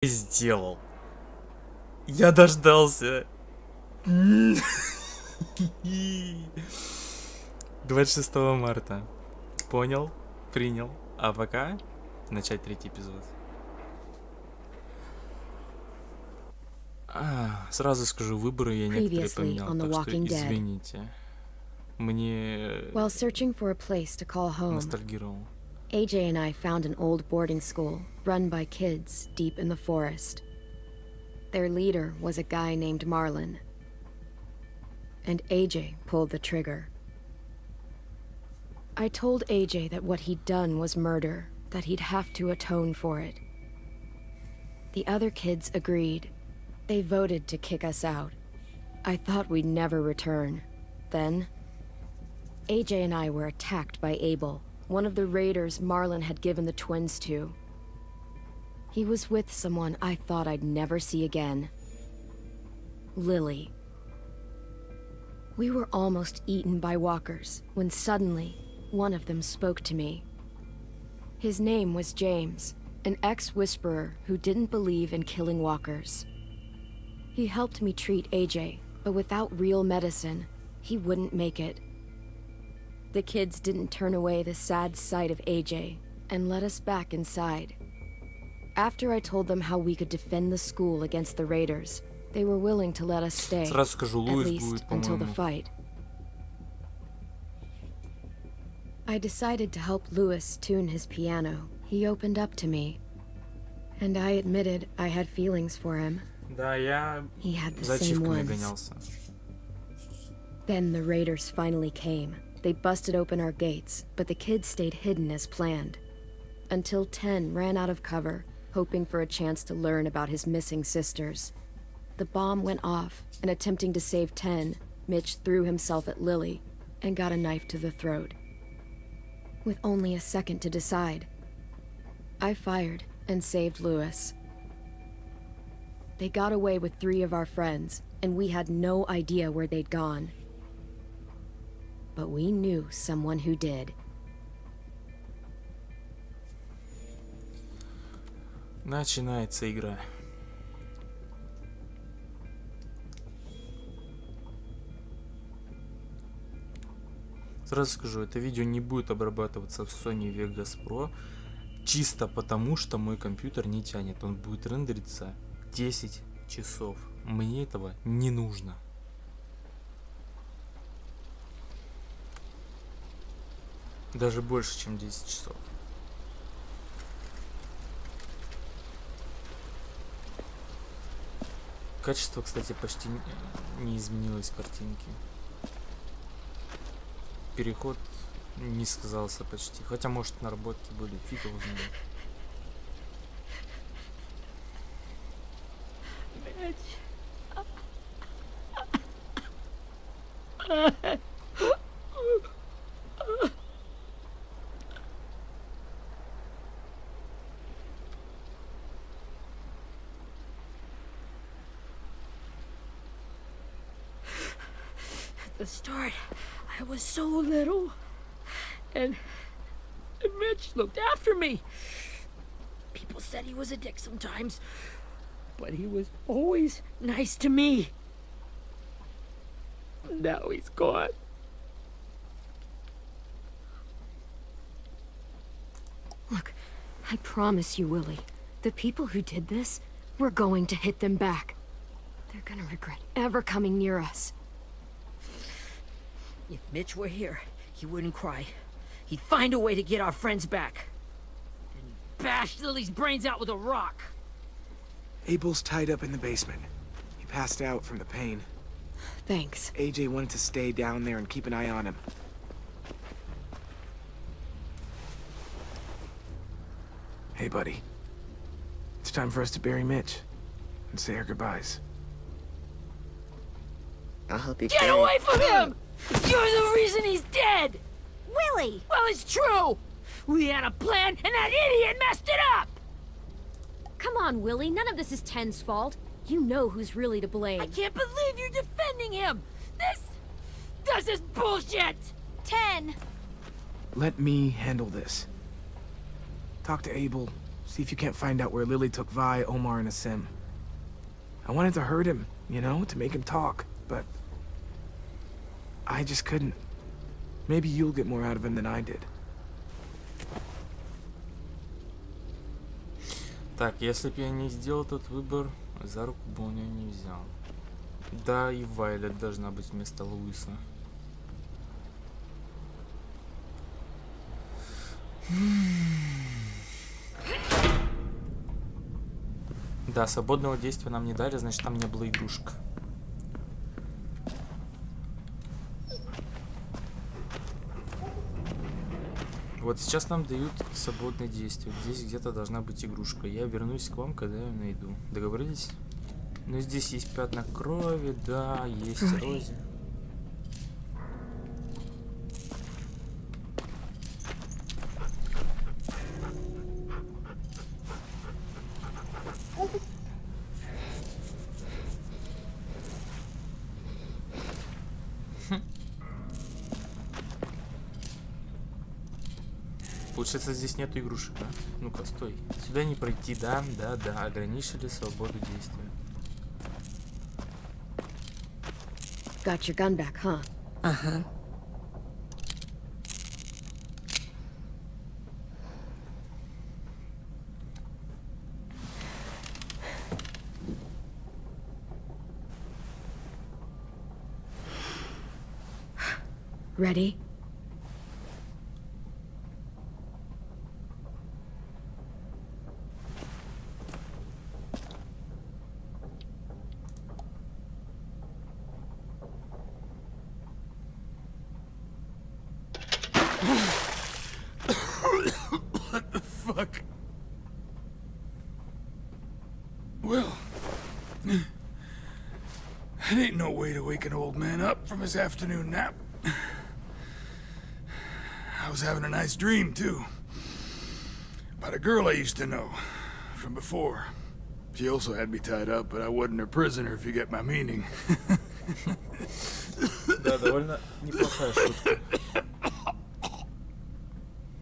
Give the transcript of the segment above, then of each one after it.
Сделал. Я дождался. 26 марта. Понял, принял. А пока начать третий эпизод. Сразу скажу, выборы я некоторые поменял, так что извините. Мне ностальгировал. AJ and I found an old boarding school run by kids deep in the forest. Their leader was a guy named Marlon. And AJ pulled the trigger. I told AJ that what he'd done was murder, that he'd have to atone for it. The other kids agreed. They voted to kick us out. I thought we'd never return. Then, AJ and I were attacked by Abel, one of the raiders Marlon had given the twins to. He was with someone I thought I'd never see again. Lily. We were almost eaten by walkers when suddenly one of them spoke to me. His name was James, an ex-whisperer who didn't believe in killing walkers. He helped me treat AJ, but without real medicine, he wouldn't make it. The kids didn't turn away the sad sight of AJ and let us back inside. After I told them how we could defend the school against the raiders, they were willing to let us stay, at least until the fight. I decided to help Louis tune his piano. He opened up to me, and I admitted I had feelings for him. He had the same ones. Then the raiders finally came. They busted open our gates, but the kids stayed hidden as planned. Until 10 ran out of cover, hoping for a chance to learn about his missing sisters. The bomb went off, and attempting to save 10, Mitch threw himself at Lily and got a knife to the throat. With only a second to decide, I fired and saved Louis. They got away with 3 of our friends, and we had no idea where they'd gone. But we knew someone who did. Начинается игра. Сразу скажу, это видео не будет обрабатываться в Sony Vegas Pro, чисто потому, что мой компьютер не тянет. Он будет рендериться 10 часов. Мне этого не нужно. Даже больше, чем 10 часов. Качество, кстати, почти не изменилось картинки. Переход не сказался почти. Хотя, может, наработки были, фиг его знает. At the start, I was so little, and Mitch looked after me. People said he was a dick sometimes, but he was always nice to me. Now he's gone. Look, I promise you, Willie, the people who did this, we're going to hit them back. They're gonna regret ever coming near us. If Mitch were here, he wouldn't cry. He'd find a way to get our friends back. And bash Lily's brains out with a rock. Abel's tied up in the basement. He passed out from the pain. Thanks. AJ wanted to stay down there and keep an eye on him. Hey, buddy. It's time for us to bury Mitch and say our goodbyes. I'll help you. Get away from him! You're the reason he's dead! Willie! Well, it's true! We had a plan, and that idiot messed it up! Come on, Willie, none of this is Ten's fault. You know who's really to blame. I can't believe you're defending him! This is bullshit! 10! Let me handle this. Talk to Abel, See if you can't find out where Lily took Vi, Omar, and Asim. I wanted to hurt him, you know, to make him talk, but I just couldn't. Maybe you'll get more out of him than I did. Так, если бы я не сделал тот выбор, за руку бы он ее не взял. Да, и Вайлет должна быть вместо Луиса. Да, свободного действия нам не дали, значит там не было игрушек. Вот сейчас нам дают свободное действие. Здесь где-то должна быть игрушка. Я вернусь к вам, когда я ее найду. Договорились? Ну здесь есть пятна крови, да, есть Рози. Получается, здесь нету игрушек, да? Ну-ка, стой. Сюда не пройти, да, ограничили свободу действия. Got your gun back, huh? Uh-huh. Ready? Fuck. Well, that ain't no way to wake an old man up from his afternoon nap. I was having a nice dream, too. About a girl I used to know from before. She also had me tied up, but I wasn't her prisoner, if you get my meaning. Да, довольно неплохая шутка.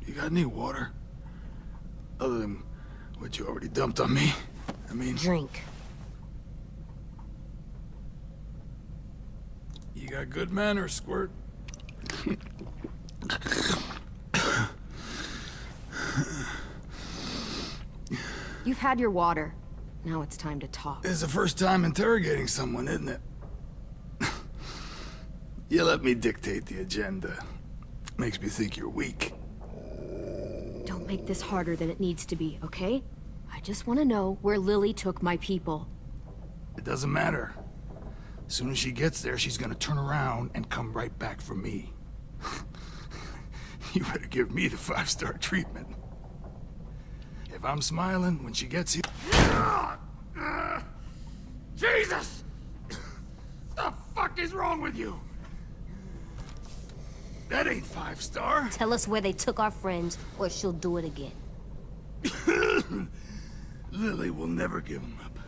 You got any water? Other than what you already dumped on me? I mean... Drink. You got good manners, Squirt. You've had your water. Now it's time to talk. It's the first time interrogating someone, isn't it? You let me dictate the agenda. Makes me think you're weak. Don't make this harder than it needs to be, okay? I just want to know where Lily took my people. It doesn't matter. As soon as she gets there, she's gonna turn around and come right back for me. You better give me the 5-star treatment. If I'm smiling when she gets here... Jesus! The fuck is wrong with you? That ain't 5-star. Tell us where they took our friends, or she'll do it again. Lily will never give them up.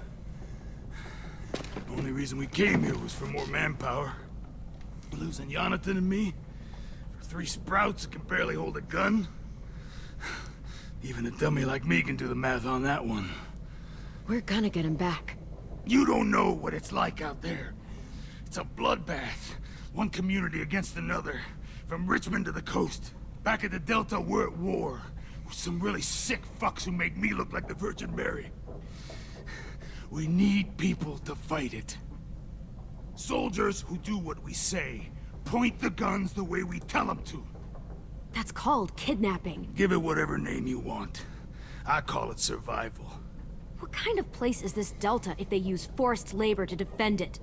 The only reason we came here was for more manpower. Losing Jonathan and me for 3 sprouts that can barely hold a gun. Even a dummy like me can do the math on that one. We're gonna get him back. You don't know what it's like out there. It's a bloodbath. One community against another. From Richmond to the coast. Back at the Delta, we're at war. With some really sick fucks who make me look like the Virgin Mary. We need people to fight it. Soldiers who do what we say. Point the guns the way we tell them to. That's called kidnapping. Give it whatever name you want. I call it survival. What kind of place is this Delta if they use forced labor to defend it?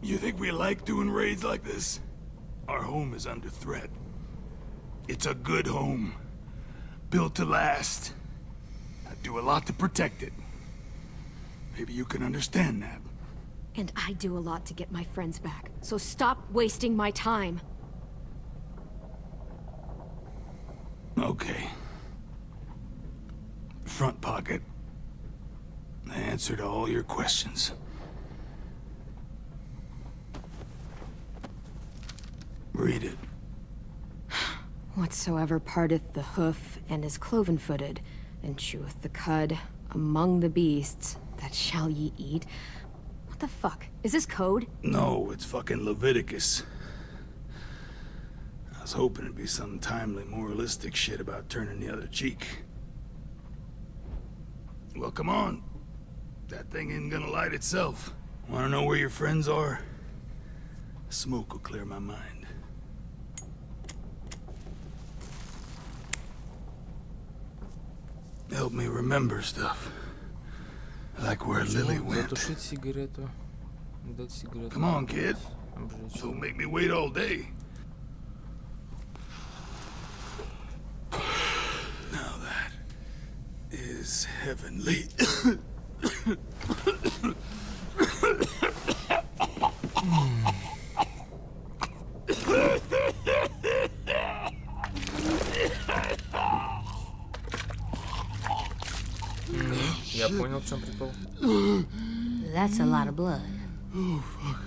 You think we like doing raids like this? Our home is under threat. It's a good home. Built to last. I do a lot to protect it. Maybe you can understand that. And I do a lot to get my friends back. So stop wasting my time. Okay. Front pocket. The answer to all your questions. Read it. Whatsoever parteth the hoof and is cloven-footed and cheweth the cud among the beasts that shall ye eat. What the fuck? Is this code? No, it's fucking Leviticus. I was hoping it'd be some timely, moralistic shit about turning the other cheek. Well, come on. That thing ain't gonna light itself. Wanna know where your friends are? Smoke will clear my mind. Help me remember stuff. Like where Lily went. Затушить сигарету. Дать сигарету. Come on, kid. Обжечь. Don't make me wait all day. Now that is heavenly. Я понял, в чем прикол. That's a lot of blood. Oh, fuck.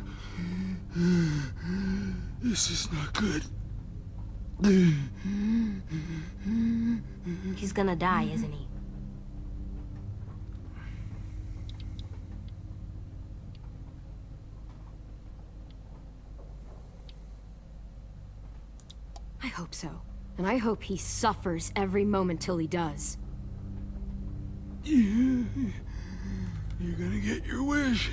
This is not good. He's gonna die, isn't he? I hope so. And I hope he suffers every moment till he does. You're gonna get your wish.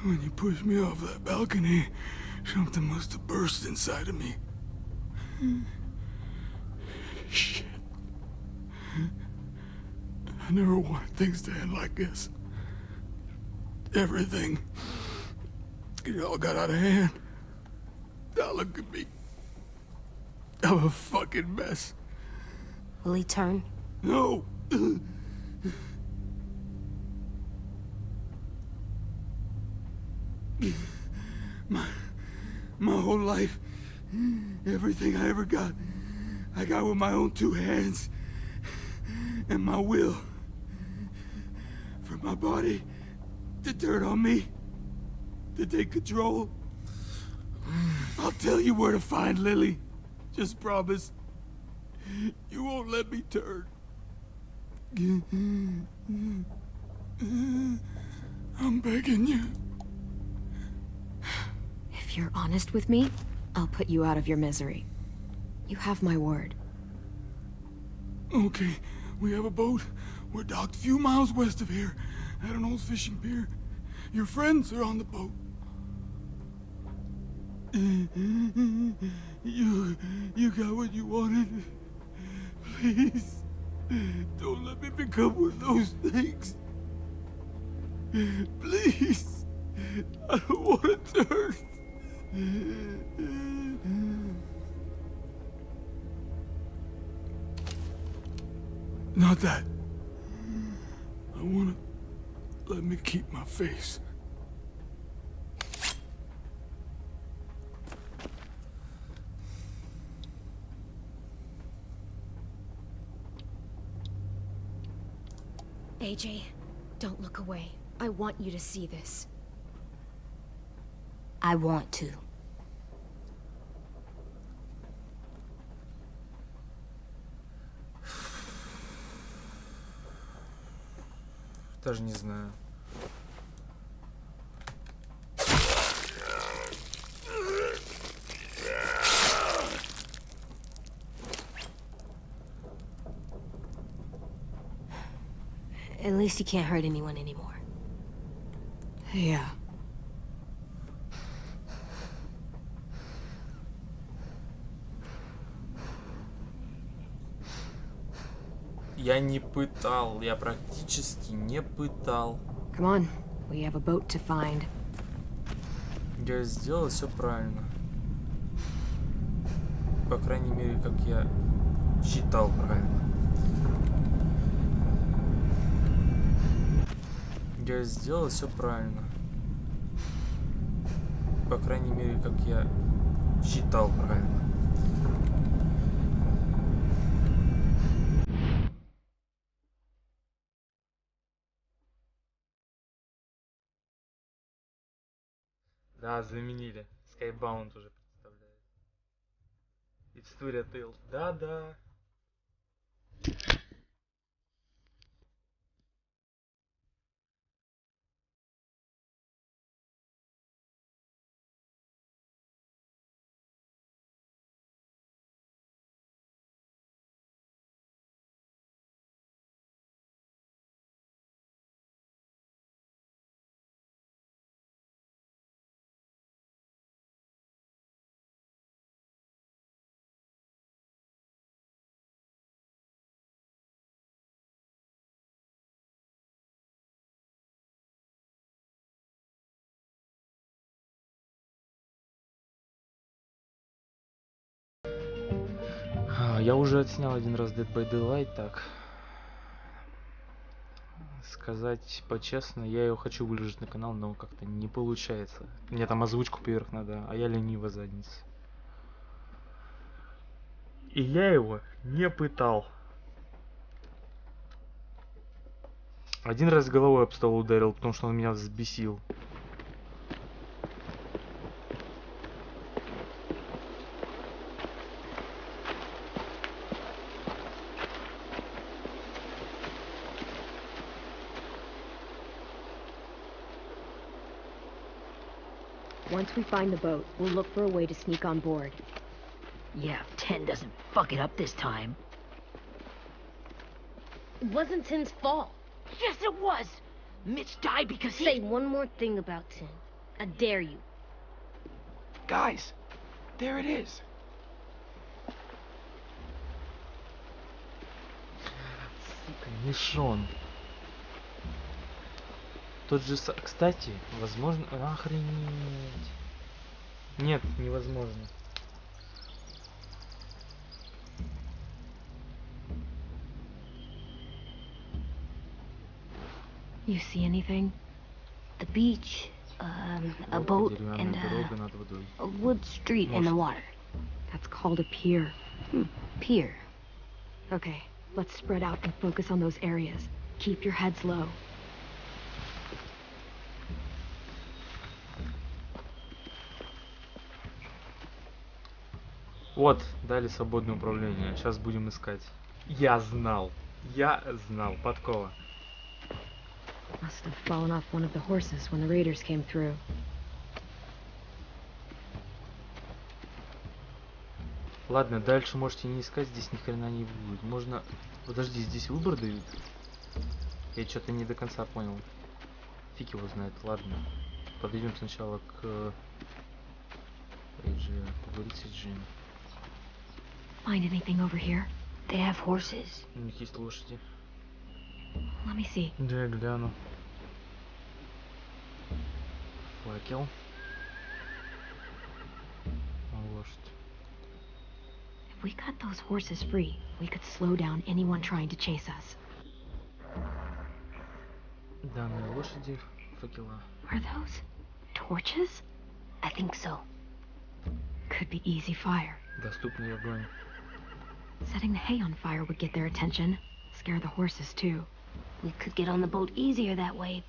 When you pushed me off that balcony, something must have burst inside of me. Shit. I never wanted things to end like this. Everything. It all got out of hand. Now look at me. I'm a fucking mess. Will he turn? No. My whole life, everything I ever got, I got with my own two hands and my will. For my body to turn on me, to take control. I'll tell you where to find Lily. Just promise. You won't let me turn. I'm begging you. If you're honest with me, I'll put you out of your misery. You have my word. Okay, we have a boat. We're docked a few miles west of here at an old fishing pier. Your friends are on the boat. You got what you wanted. Please, don't let me become one of those things. Please, I don't want to turn. Not that. I want to let me keep my face. AJ, don't look away. I want you to see this. I want to. Даже не знаю. At least he can't hurt anyone anymore. Yeah. Я не пытал, я практически не пытал. Come on, we have a boat to find. Я сделал все правильно. По крайней мере, как я считал правильно. Я сделал все правильно. По крайней мере, как я считал правильно. Да, заменили. Skybound уже представляет. История Тейл. Да-да. Я уже отснял один раз Dead by Daylight, так. Сказать по-честно, я ее хочу выложить на канал, но как-то не получается. Мне там озвучку поверх надо, а я ленива задница. И я его не пытал. Один раз головой об стол ударил, потому что он меня взбесил. Once we find the boat, we'll look for a way to sneak on board. Yeah, if 10 doesn't fuck it up this time. It wasn't Tin's fault. Yes, it was! Mitch died because he... Say one more thing about Tin. I dare you. Guys, there it is. Сука, Мишон. Тот же... Кстати, возможно... Охренеть. Нет, невозможно. You see anything? The beach, a boat, and a wood street in the water. That's called a pier. Pier. Okay, let's spread out and focus on those areas. Keep your heads low. Вот, дали свободное управление. Сейчас будем искать. Я знал. Подкова. Must have fallen off one of the horses when the raiders came through. Ладно, дальше можете не искать, здесь ни хрена не будет. Можно... Подожди, здесь выбор дают? Я что-то не до конца понял. Фиг его знает, ладно. Подойдем сначала к... Поговорить с Джин. Find anything over here? They have horses. У них есть лошади. Let me see. Да, я гляну. Факел. Лошадь. If we cut those horses free, we could slow down anyone trying to chase us. Данные лошади, факела. Are those torches? I think so. Could be easy fire. Доступный огонь. Setting the hay on fire would get their attention. Scare the horses too. We could get on the boat easier that way.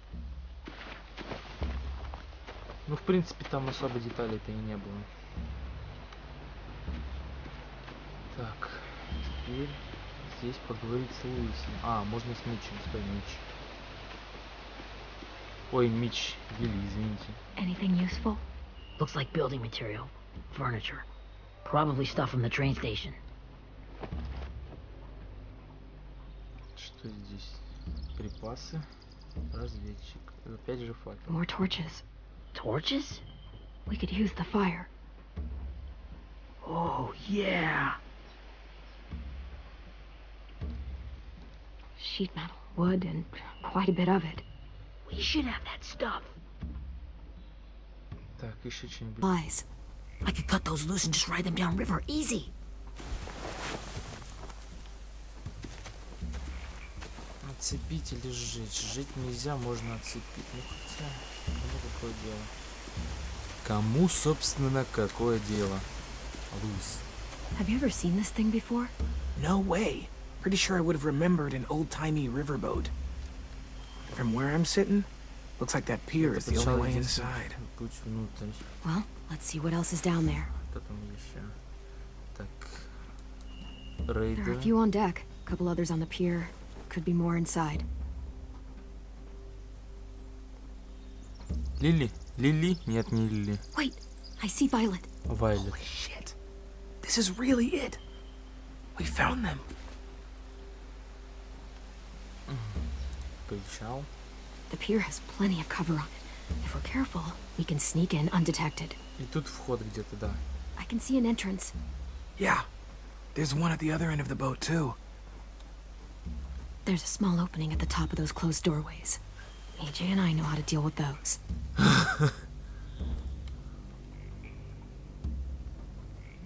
Ну, в принципе, там особо деталей-то и не было. Так, теперь здесь поговорить с Луисом. А, можно с Митчем. Стой, Митч. Ой, Митч, Вилли, извините. Anything useful? Looks like building material. Furniture. Probably stuff from the train station. Что здесь? Припасы. Разведчик. Опять же факел. More torches. Torches? We could use the fire. Oh, yeah. Sheet metal, wood, and quite a bit of it. We should have that stuff. Так, еще что-нибудь. Lies. I could cut those loose and just ride them down river. Easy. Отцепить или сжечь? Жить нельзя, можно отцепить. Ну хотя, кому какое дело? Кому, собственно, какое дело? Луис. Have you ever seen this thing before? No way. Pretty sure I would have remembered an old-timey riverboat. From where I'm sitting, looks like that pier is the only way inside. Путь внутрь. Well, let's see what else is down there. Что там еще? Так. There are a Рейдер. few on deck, a couple others on the pier. Could be more inside. Лили? Лили? Нет, не Лили. Wait, I see Violet. Вайлет. Holy shit. This is really it. We found them. Причал. The pier has plenty of cover on it. If we're careful, we can sneak in undetected. И тут вход где-то, да. I can see an entrance. Yeah. There's one at the other end of the boat, too. There's a small opening at the top of those closed doorways. AJ and I know how to deal with those.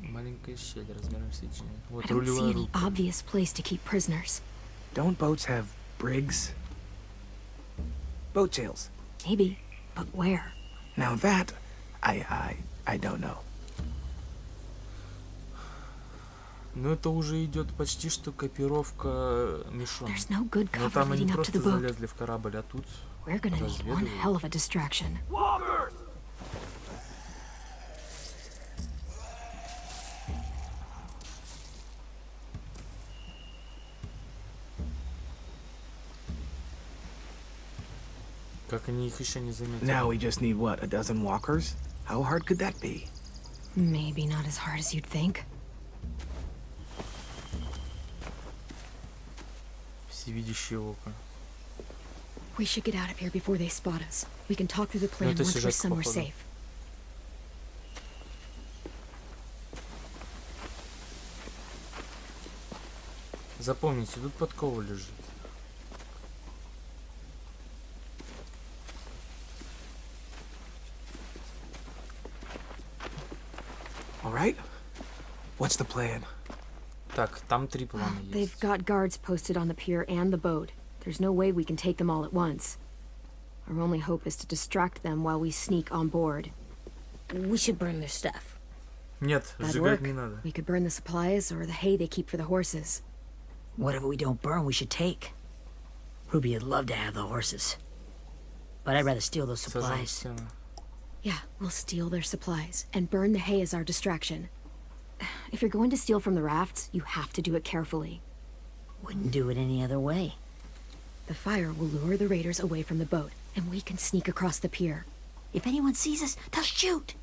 Маленький узкая щель размером с ячейку. I Вот don't see рулевая any рубка. obvious place to keep prisoners. Don't boats have brigs? Boat jails. Maybe, but where? Now that, I don't know. Ну это уже идет почти что копировка Мишон. There's no good Но cover там они leading up to просто the boat. залезли в корабль, а тут We're gonna need one разведывают. hell of a distraction. Как они их еще не заметили. Now we just need what, a dozen walkers? How hard could that be? Maybe not as hard as you'd think. Всевидящее око. We should get out of here before they spot us. We can talk through the Ну plan это once we're сюжетка, somewhere походу. safe. Запомните, тут подкова лежит. All right? What's the plan? Так, там 3 плана They've есть. got guards posted on the pier and the boat. There's no way we can take them all at once. Our only hope is to distract them while we sneak on board. We should burn their stuff. Нет, That'd сжигать work. не надо. We could burn the supplies or the hay they keep for the horses. Whatever we don't burn, we should take. Ruby would love to have the horses. But I'd rather steal those Сожжем supplies. стену. Yeah, we'll steal their supplies and burn the hay as our distraction. If you're going to steal from the rafts, you have to do it carefully. Wouldn't do it any other way. The fire will lure the raiders away from the boat, and we can sneak across the pier. If anyone sees us, they'll shoot.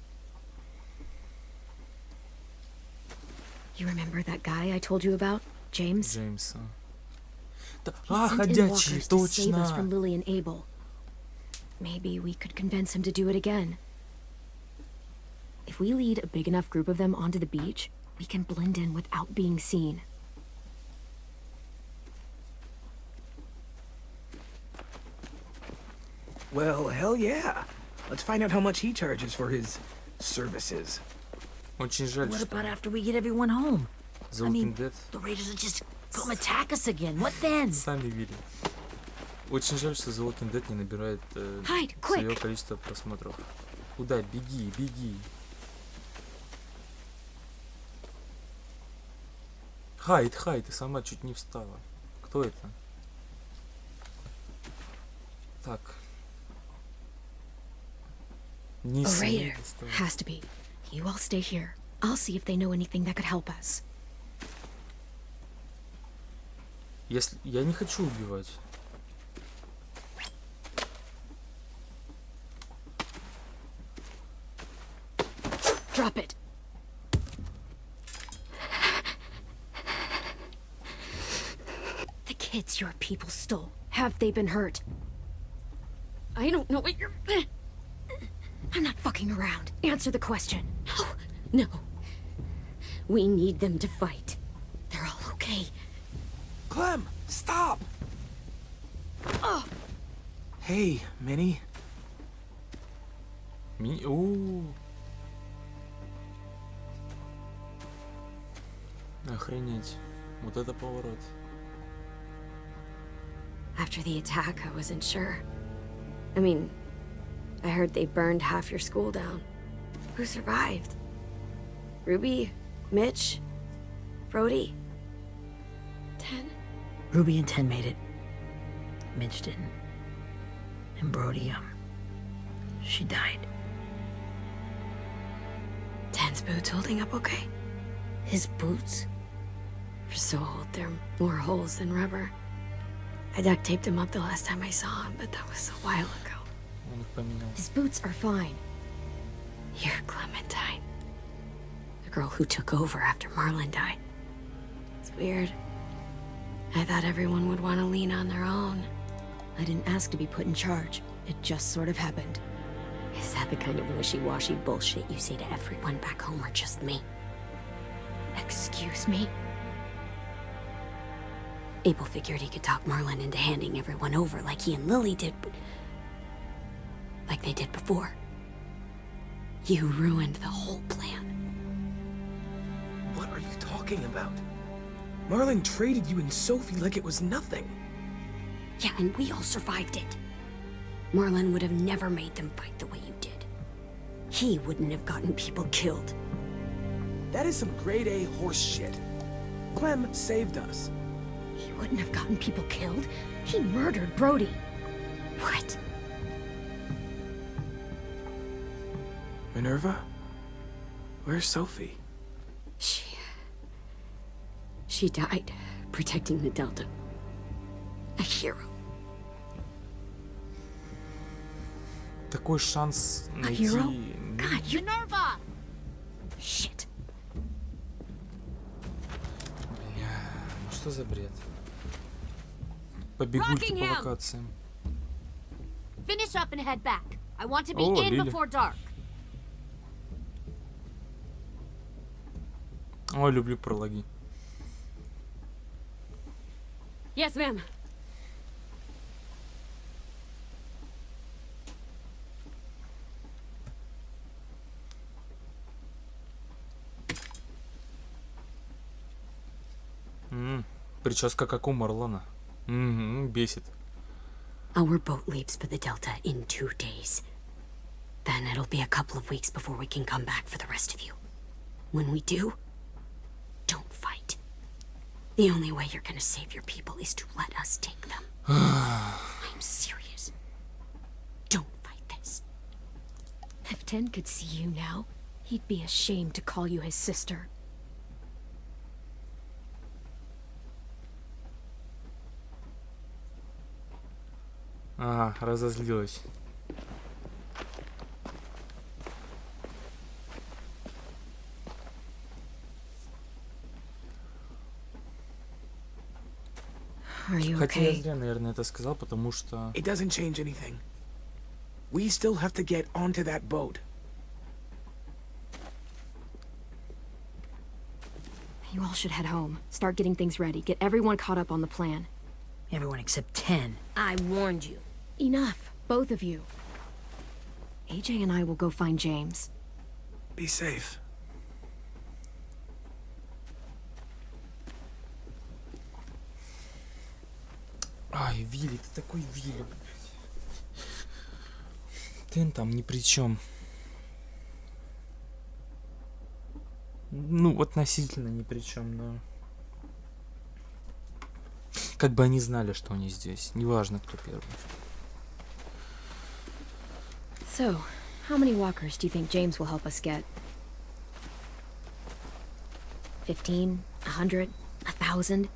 You remember that guy I told you about? James? Джеймса. Да, He а, sent in ходячие, walkers to save us from точно! Lily and Abel. Maybe we could convince him to do it again. If we lead a big enough group of them onto the beach, we can blend in without being seen. Well, hell yeah. Let's find out how much he charges for his services. Очень жаль, What что about after we get everyone home? The I mean, Walking Dead the raiders will just come attack us again. What then? сами видели. Очень жаль, что The Walking Dead не набирает Hide, свое quick! количество просмотров. Куда? Беги, беги. Хайд, ты сама чуть не встала. Кто это? Так. Не A смей raider. доставать. Has to be. You all stay here. I'll see if they know anything that could help us. Если... Я не хочу убивать. Drop it. The kids your people stole. Have they been hurt? I don't know what you're... I'm not fucking around. Answer the question. No. We need them to fight. They're all okay. Clem, stop! Hey, Minnie. Охренеть. Вот это поворот. After the attack, I wasn't sure. I mean, I heard they burned half your school down. Who survived? Ruby? Mitch? Brody? 10? Ruby and 10 made it. Mitch didn't. And Brody, she died. 10's boots holding up okay? His boots? They're so old, there are more holes than rubber. I duct taped him up the last time I saw him, but that was a while ago. Он их поменял. His boots are fine. You're Clementine. The girl who took over after Marlon died. It's weird. I thought everyone would want to lean on their own. I didn't ask to be put in charge. It just sort of happened. Is that the kind of wishy-washy bullshit you say to everyone back home or just me? Excuse me? Abel figured he could talk Marlon into handing everyone over like he and Lily did, but... like they did before. You ruined the whole plan. What are you talking about? Marlon traded you and Sophie like it was nothing. Yeah, and we all survived it. Marlon would have never made them fight the way you did. He wouldn't have gotten people killed. That is some grade A horse shit. Clem saved us. He wouldn't have gotten people killed. He murdered Brody. What? Minerva? Where's Sophie? She died protecting the Delta. A hero. Такой шанс A найти... hero? God, you... Minerva! Shit. Бля, ну что за бред? Побегульки по Rockingham! локациям. Finish up and head back. I want to be Oh, in Lily. before dark. Ой, люблю прологи. Yes, ma'am. Прическа как у Марлона. Бесит. Our boat leaves for the Delta in 2 days. Then it'll be a couple of weeks before we can come back for the rest of you. When we do, don't fight. The only way you're gonna save your people is to let us take them. I'm serious. Don't fight this. If Tin could see you now, he'd be ashamed to call you his sister. Ага, разозлилась. Are you Хотя я okay? зря, наверное, это сказал, потому что... It doesn't change anything. We still have to get onto that boat. You all should head home. Start getting things ready. Get everyone caught up on the plan. Everyone except 10. I warned you. Enough, both of you. AJ and I will go find James. Be safe. Ай, Вилли, ты такой Вилли, блядь. Ты там ни при чем. Ну, относительно ни при чем, но... Как бы они знали, что они здесь. Неважно, кто первый. So, how many walkers do you think James will help us get? 15? 100? 1,000?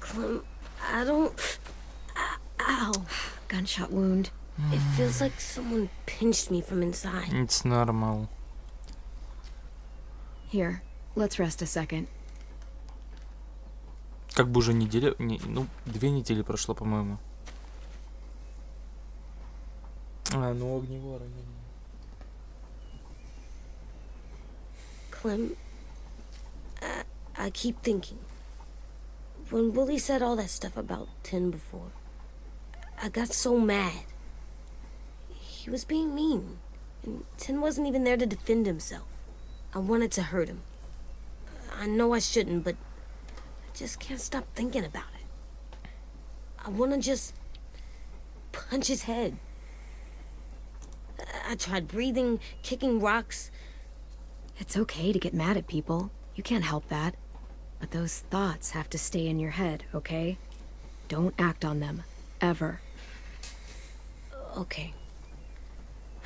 Clem, I don't... Ow. Gunshot wound. It feels like someone pinched me from inside. It's normal. Here, let's rest a second. Как бы уже неделя... ну, 2 недели прошло, по-моему. Ну огневора. Clem, I keep thinking. When Willie said all that stuff about Tin before, I got so mad. He was being mean, and Tin wasn't even there to defend himself. I wanted to hurt him. I know I shouldn't, but I just can't stop thinking about it. I want to just punch his head. I tried breathing, kicking rocks. It's okay to get mad at people. You can't help that. But those thoughts have to stay in your head, okay? Don't act on them. Ever. Okay.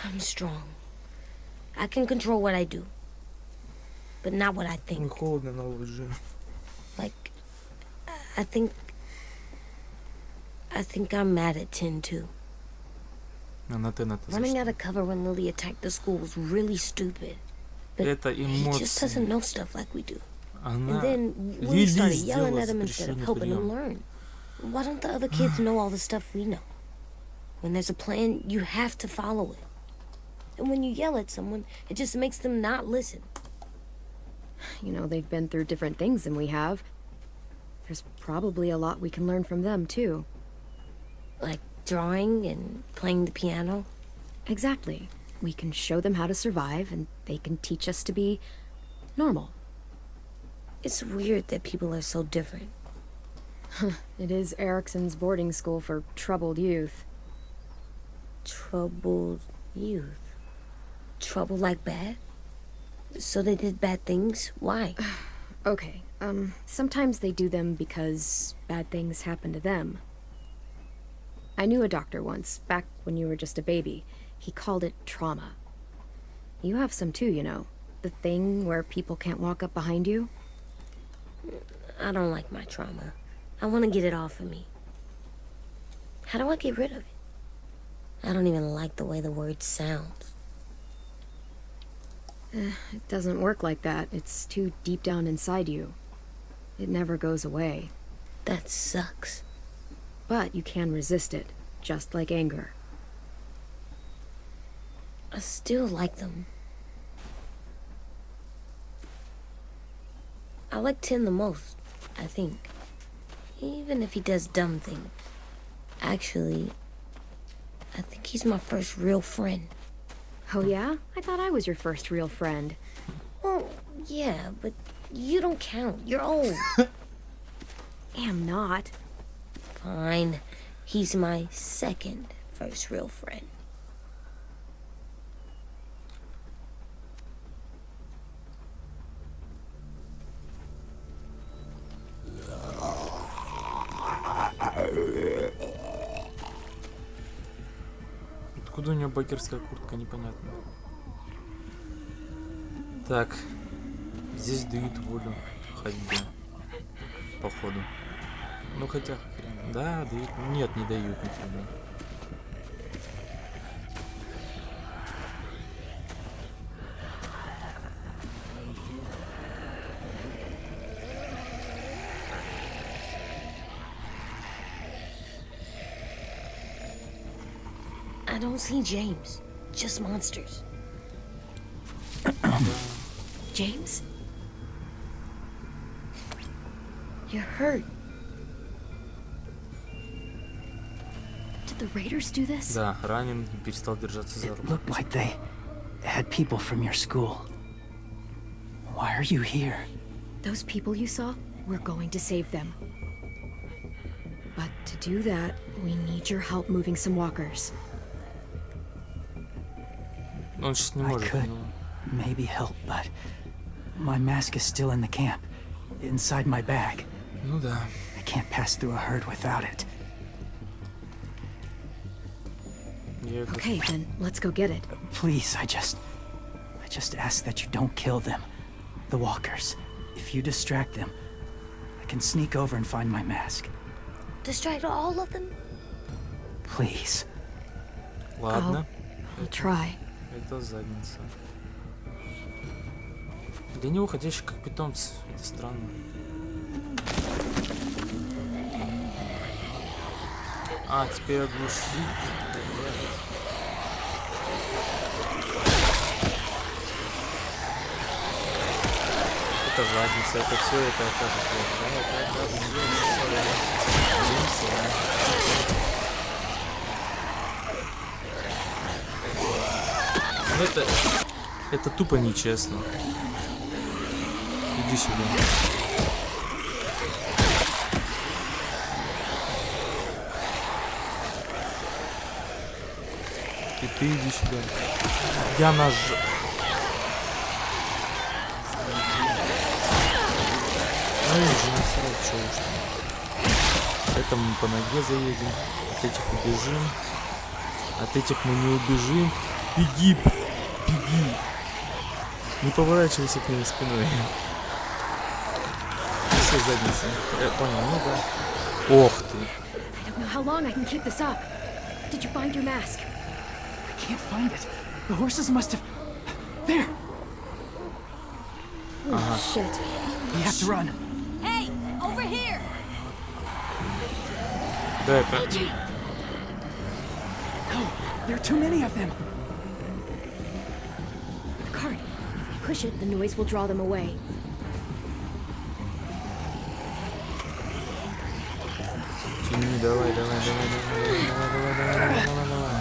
I'm strong. I can control what I do. But not what I Не think. холодно на лоджии. Like, I think I'm mad at Tin too. На Тен это Running за out of cover when Lily attacked the school was really stupid. But Это he just doesn't эмоции. know stuff like we do. And Она... then we Лили started yelling сделала at him instead of запрещенный helping him прием. learn. Why don't the other kids know all the stuff we know? When there's a plan, you have to follow it. And when you yell at someone, it just makes them not listen. You know, they've been through different things than we have. There's probably a lot we can learn from them, too. Like drawing and playing the piano. Exactly. We can show them how to survive, and they can teach us to be normal. It's weird that people are so different. It is Erickson's boarding school for troubled youth. Troubled youth? Trouble like bad? So they did bad things? Why? Okay, sometimes they do them because bad things happen to them. I knew a doctor once, back when you were just a baby. He called it trauma. You have some too, you know. The thing where people can't walk up behind you. I don't like my trauma. I want to get it off of me. How do I get rid of it? I don't even like the way the word sounds. It doesn't work like that. It's too deep down inside you. It never goes away. That sucks. But you can resist it, just like anger. I still like them. I like Tin the most, I think. Even if he does dumb things. Actually, I think he's my first real friend. Oh yeah? I thought I was your first real friend. Well, yeah, but you don't count. You're old. Am not. Fine. He's my second first real friend. Откуда у нее бакерская куртка, непонятно. Так, здесь дают волю ходьбе, походу. Ну хотя хрен. Да, дают. Нет, не дают нифига. I don't see James. Just monsters. James? You're hurt. Did the raiders do this? Да, ранен и перестал держаться за It руку. looked like they had people from your school. Why are you here? Those people you saw, we're going to save them. But to do that, we need your help moving some walkers. Он сейчас не I может. could Ну, maybe help, but my mask is still in the camp, inside my bag. ну да. I can't pass through a herd without it. Я это- Okay, then let's go get it. Please, I just ask that you don't kill them. The walkers. If you distract them, I can sneak over and find my mask. Distract all of them? Please. Ладно. I'll try. Это задница. Для него ходящий как питомцы. Это странно. А, теперь оглушить. Это задница, это все, это окажет плохо. Да, это окажет плохо. Это тупо нечестно. Иди сюда. И ты иди сюда. Я нажал. Ну и же насрать, чё уж там. Это мы по ноге заедем. От этих убежим. От этих мы не убежим. Беги! Беги! Не поворачивайся к ним спиной. Все задницы. Я понял, ну да. Ох ты. I don't know how long I can keep this up. Did you find your mask? I can't find it. The horses must have... There! Oh, shit. We have to run. Hey, over here! Да, это... No, there are too many of them. The cart. If we push it, the noise will draw them away. Тяни, давай, давай, давай, давай, давай, давай, давай, давай, давай.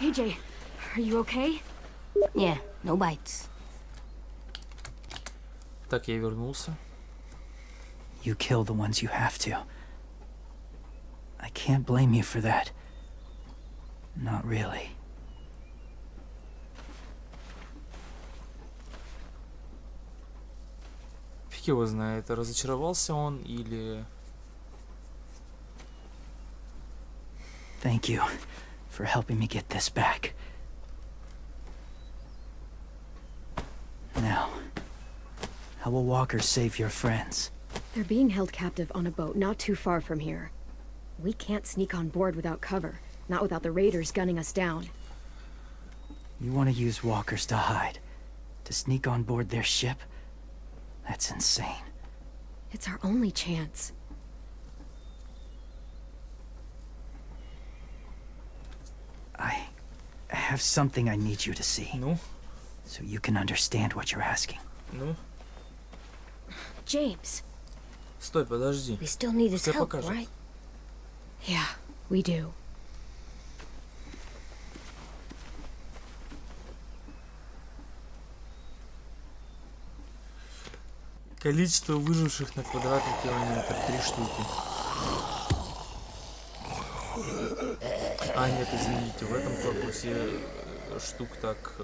AJ, are you okay? Yeah, no bites. Так, я вернулся. You kill the ones you have to. I can't blame you for that. Not really. Фиг его знает, разочаровался он или... Thank you for helping me get this back. Now, how will walkers save your friends? They're being held captive on a boat not too far from here. We can't sneak on board without cover, not without the raiders gunning us down. You want to use walkers to hide? To sneak on board their ship? That's insane. It's our only chance. I have something I need you to see, Ну, so you can understand what you're asking. ну. James. Стой, подожди. We still need his Все help, покажет. right? Yeah, we do. Количество выживших на квадратный километр 3 штуки. А, нет, извините, в этом корпусе штук так,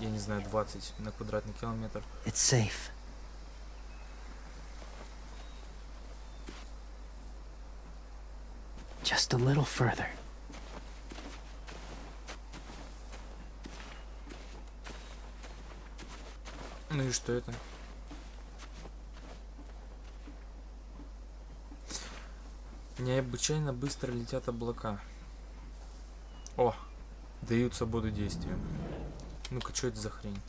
я не знаю, 20 на квадратный километр. It's safe. Just a little further. Ну и что это? Необычайно быстро летят облака. О, дают свободу действию. Ну-ка, что это за хрень?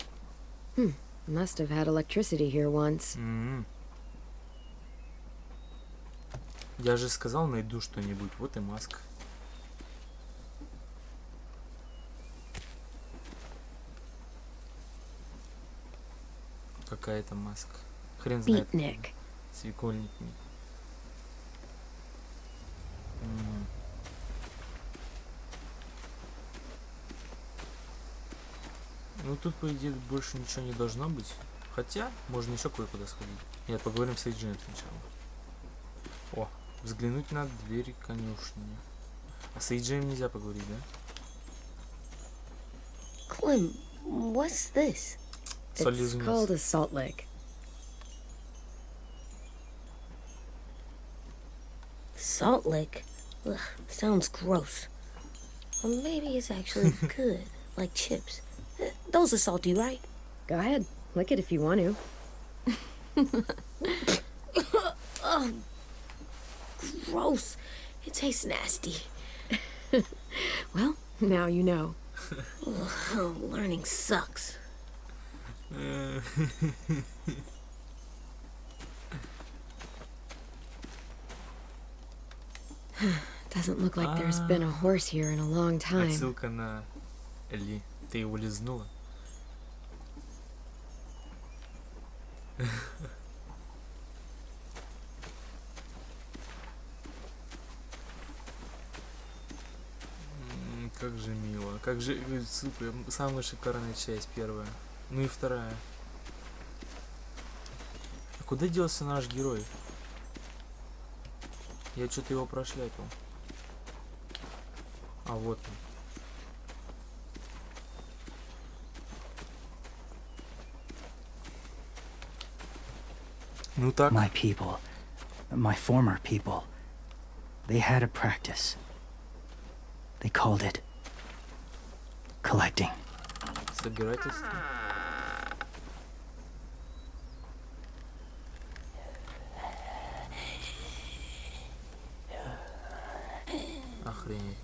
Must have had electricity here once. Я же сказал, найду что-нибудь. Вот и маска. Какая-то маска. Хрен знает. Beatnik. Свекольник. Ну тут, по идее, больше ничего не должно быть. Хотя, можно еще кое-куда сходить. Нет, поговорим с Эйджем сначала. О, взглянуть на двери конюшни. А с Эйджем нельзя поговорить, да? Clem, what's this? It's called a salt lick. Salt lick? Ugh, sounds gross. Or maybe it's actually good, like chips. Those are salty, right? Go ahead, lick it if you want to. Oh, gross. It tastes nasty. Well, now you know. Ugh, learning sucks. Doesn't look like there's been a horse here in a long time. Отсылка на Ли. Ты его лизнула? Как же мило. Как же, супер. Самая шикарная часть, первая. Ну и вторая. А куда делся наш герой? Я что-то его прошляпил. А вот он. Ну так. My people, my former people, they had a practice. They called it collecting. Собирательство. Охренеть.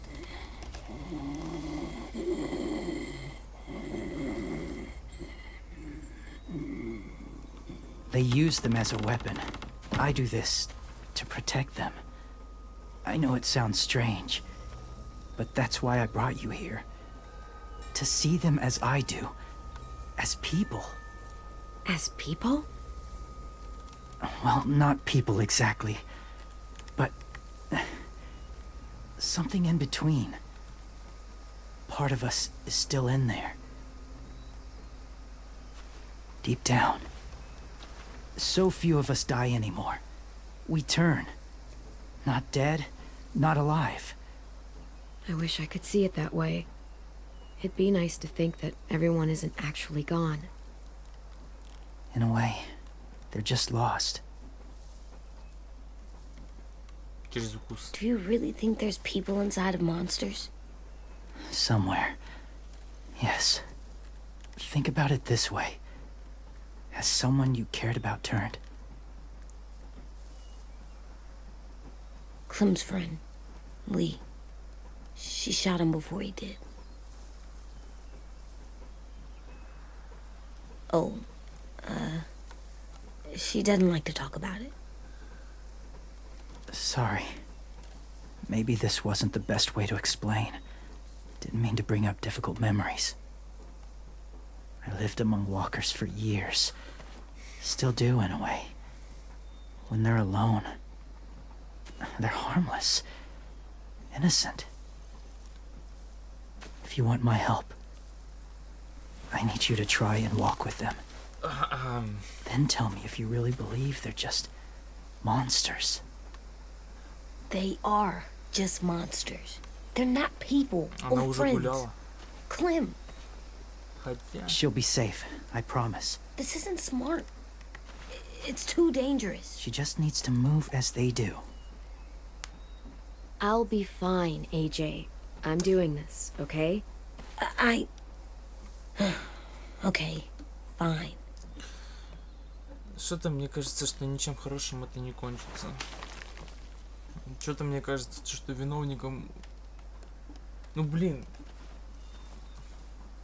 They use them as a weapon. I do this to protect them. I know it sounds strange, but that's why I brought you here. To see them as I do, as people. As people? Well, not people exactly, but something in between. part of us is still in there. Deep down. So few of us die anymore. We turn. Not dead, not alive. I wish I could see it that way. It'd be nice to think that everyone isn't actually gone. In a way, they're just lost. Через укус. Do you really think there's people inside of monsters? Somewhere. Yes. Think about it this way. Has someone you cared about turned? Clem's friend, Lee. She shot him before he did. Oh, she doesn't like to talk about it. Sorry. Maybe this wasn't the best way to explain. Didn't mean to bring up difficult memories. I lived among walkers for years. Still do, in a way. When they're alone, they're harmless. Innocent. If you want my help, I need you to try and walk with them. Then tell me if you really believe they're just monsters. They are just monsters. They're not people Она or уже friends. гуляла. Clem, Хотя... She'll be safe, I promise. this isn't smart. It's too dangerous. She just needs to move as they do. I'll be fine, AJ. I'm doing this, okay? Okay, fine. Что-то мне кажется, что ничем хорошим это не кончится. Что-то мне кажется, что виновником... Ну блин,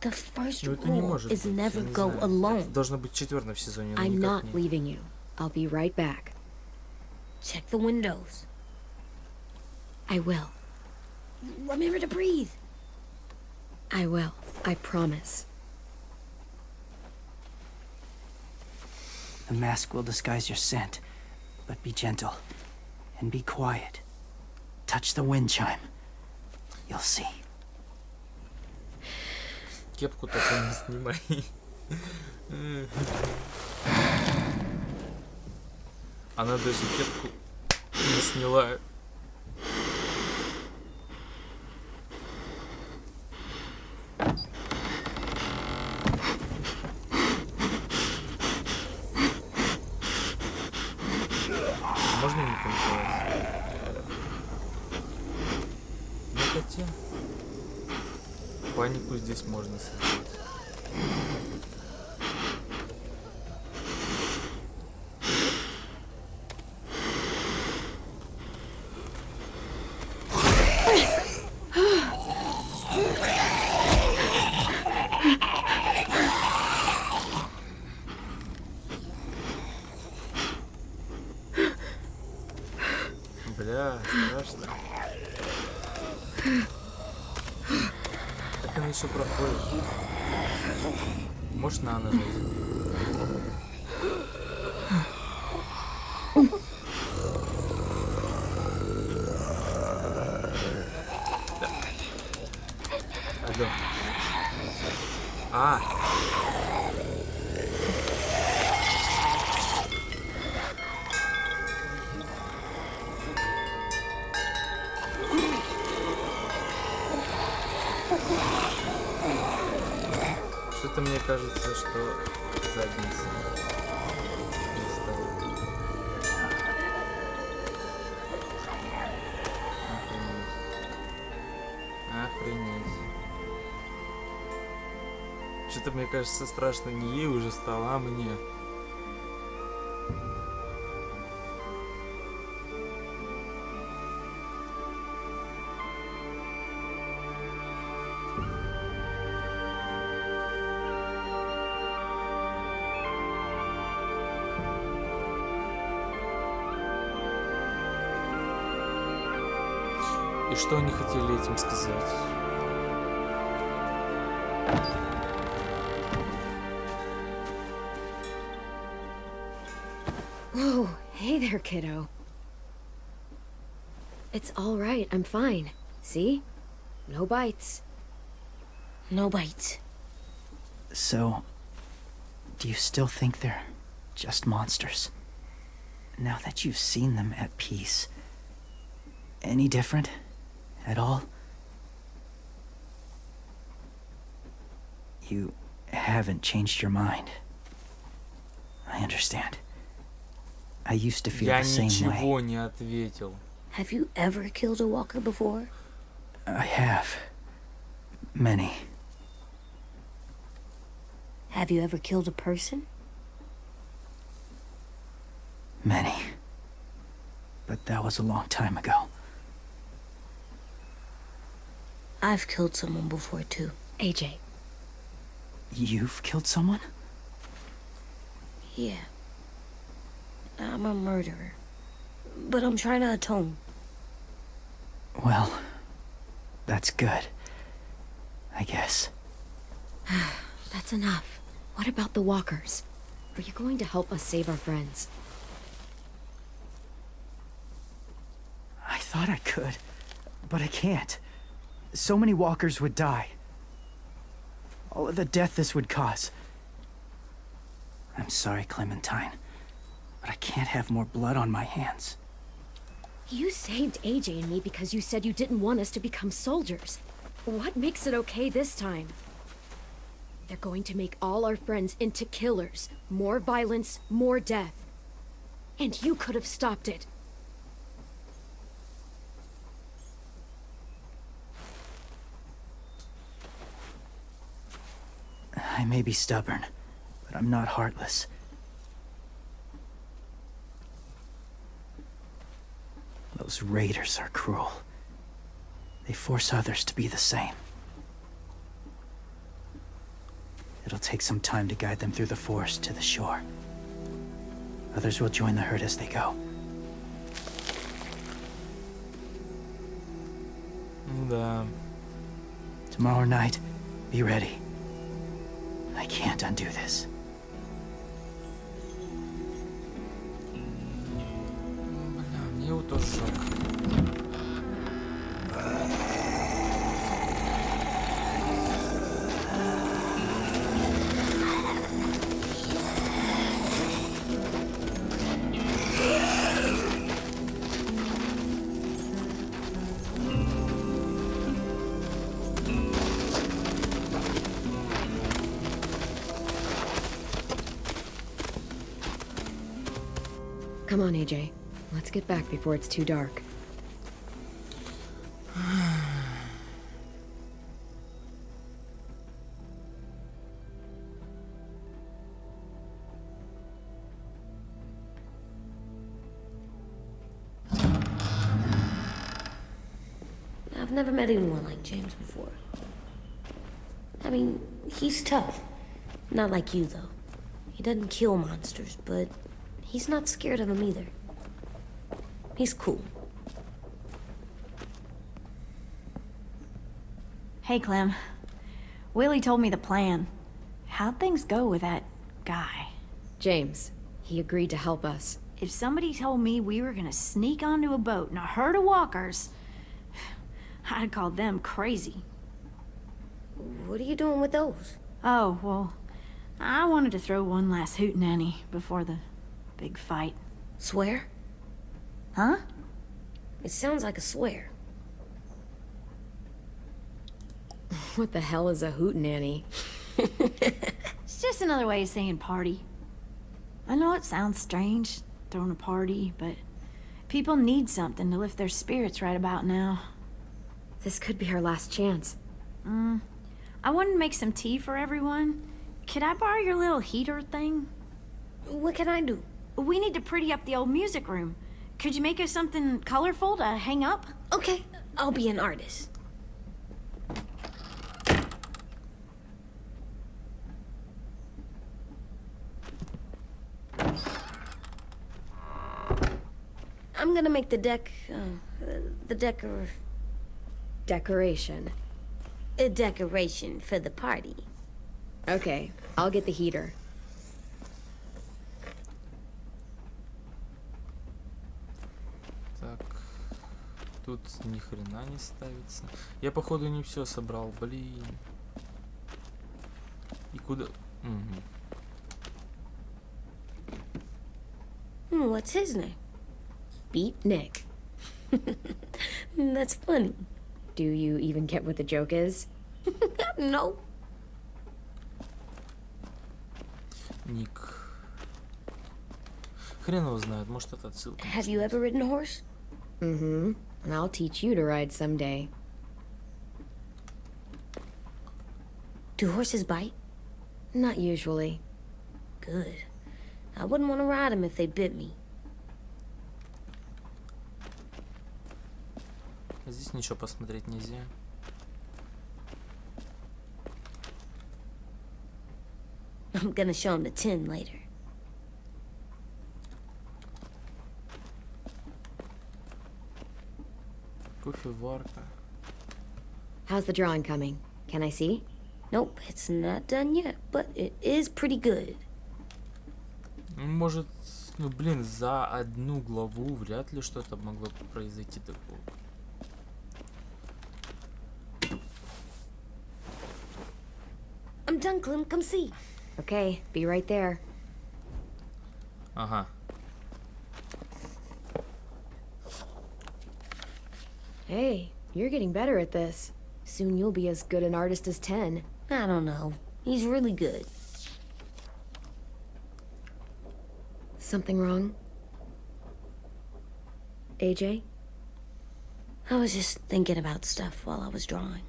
The first ну это не rule может is быть. never Я не go знаю. alone. Это должно быть в 4-м сезоне, но I'm никак not не. leaving you. I'll be right back. Check the windows. I will. Remember to breathe. I will. I promise. The mask will disguise your scent, but be gentle and be quiet. Touch the wind chime. You'll see. Кепку такой не снимай. Она даже кепку не сняла. Можно не танцевать? Ну хотя... Панику здесь можно создать. Бля, страшно. Как она еще проходит? Может, на ножи? Алло. А! Что-то мне кажется, что задница не стала. Охренеть. Что-то мне кажется страшно не ей уже стало, а мне. И что они хотели этим сказать? Whoa, hey there, kiddo. It's all right. I'm fine. See? No bites. No bites. So, do you still think they're just monsters? Now that you've seen them at peace, any different at all? You haven't changed your mind. I understand. I used to feel Я the same ничего way. не ответил. Have you ever killed a walker before? I have. Many. Have you ever killed a person? Many. But that was a long time ago. I've killed someone before too. AJ, You've killed someone? Yeah. I'm a murderer. But I'm trying to atone. Well, that's good. I guess. that's enough. What about the walkers? Are you going to help us save our friends? I thought I could, but I can't. So many walkers would die. All of the death this would cause. I'm sorry, Clementine, but I can't have more blood on my hands. You saved AJ and me because you said you didn't want us to become soldiers. What makes it okay this time? They're going to make all our friends into killers. More violence, more death. And you could have stopped it. I may be stubborn, but I'm not heartless. Those raiders are cruel. They force others to be the same. It'll take some time to guide them through the forest to the shore. Others will join the herd as they go. Да. Tomorrow night, be ready. I can't undo this. Бля, мне его тоже жалко. Come on, AJ. Let's get back before it's too dark. I've never met anyone like James before. I mean, he's tough. Not like you, though. He doesn't kill monsters, but he's not scared of them either. He's cool. Hey, Clem. Willie told me the plan. How'd things go with that guy? James, he agreed to help us. If somebody told me we were gonna sneak onto a boat in a herd of walkers, I'd have called them crazy. What are you doing with those? Oh, well, I wanted to throw one last hootenanny before the big fight. Swear? Huh? It sounds like a swear. What the hell is a hootenanny? It's just another way of saying party. I know it sounds strange, throwing a party, but people need something to lift their spirits right about now. This could be our last chance. I wanted to make some tea for everyone. Could I borrow your little heater thing? What can I do? We need to pretty up the old music room. Could you make us something colorful to hang up? Okay, I'll be an artist. I'm gonna make the Decoration. a decoration for the party. Okay, I'll get the heater. Так. Тут ни хрена не ставится. Я походу не все собрал, блин. Откуда? What's his name? Beat Nick. That's funny. Do you even get what the joke is? No. Ник. Хрен его знает, может это отсылка. Have you ever ridden a horse? Mm-hmm. And I'll teach you to ride someday. Do horses bite? Not usually. Good. I wouldn't want to ride them if they bit me. Здесь ничего посмотреть нельзя. I'm gonna show him the tin later. Кофеварка. How's the drawing coming? Can I see? Nope, it's not done yet, but it is pretty good. Может, ну блин, за одну главу вряд ли что-то могло произойти такого. I'm done, Clem. Come see. Okay, be right there. Ага. Hey, you're getting better at this. Soon you'll be as good an artist as 10. I don't know. He's really good. Something wrong? AJ? I was just thinking about stuff while I was drawing.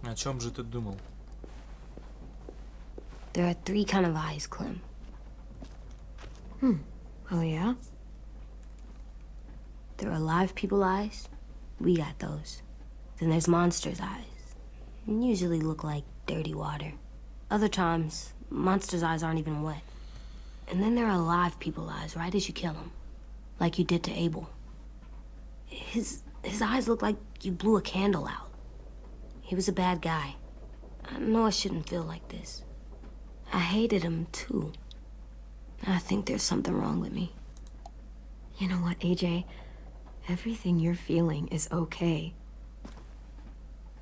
О чем же ты думал? There are 3 kind of eyes, Clem. Oh, yeah? There are live people eyes. We got those. Then there's monsters' eyes. Usually look like dirty water. Other times, monsters' eyes aren't even wet. And then there are live people eyes right as you kill them. Like you did to Abel. His eyes look like you blew a candle out. He was a bad guy. I know I shouldn't feel like this. I hated him, too. I think there's something wrong with me. You know what, AJ? Everything you're feeling is okay.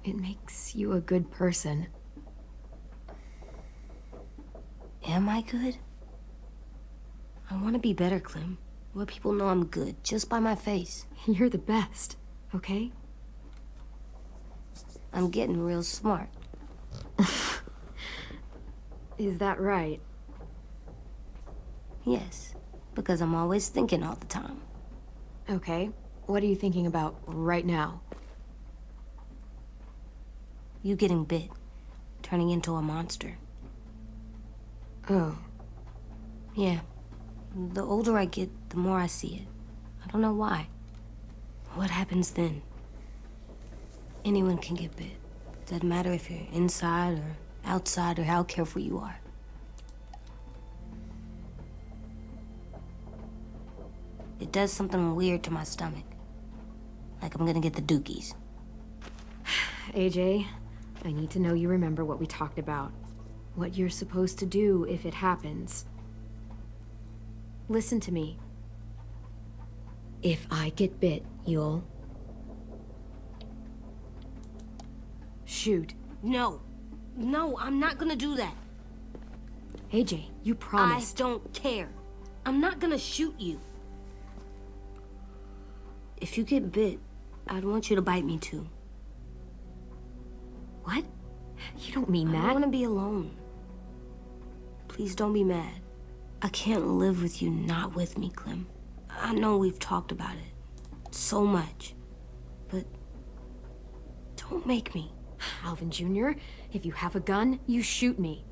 It makes you a good person. Am I good? I want to be better, Clem. Where people know I'm good, just by my face. You're the best, okay? I'm getting real smart. Is that right? Yes, because I'm always thinking all the time. Okay. What are you thinking about right now? You getting bit, turning into a monster. Oh. Yeah. The older I get, the more I see it. I don't know why. What happens then? Anyone can get bit. Doesn't matter if you're inside or outside or how careful you are. It does something weird to my stomach. Like I'm gonna get the dookies. AJ, I need to know you remember what we talked about. What you're supposed to do if it happens. Listen to me. If I get bit, you'll... shoot. No. No, I'm not gonna do that. AJ, you promised. I don't care. I'm not gonna shoot you. If you get bit, I'd want you to bite me too. What? You don't mean I that. want to be alone. Please don't be mad. I can't live with you not with me, Clem. I know we've talked about it so much, but don't make me. Alvin Jr., if you have a gun, you shoot me.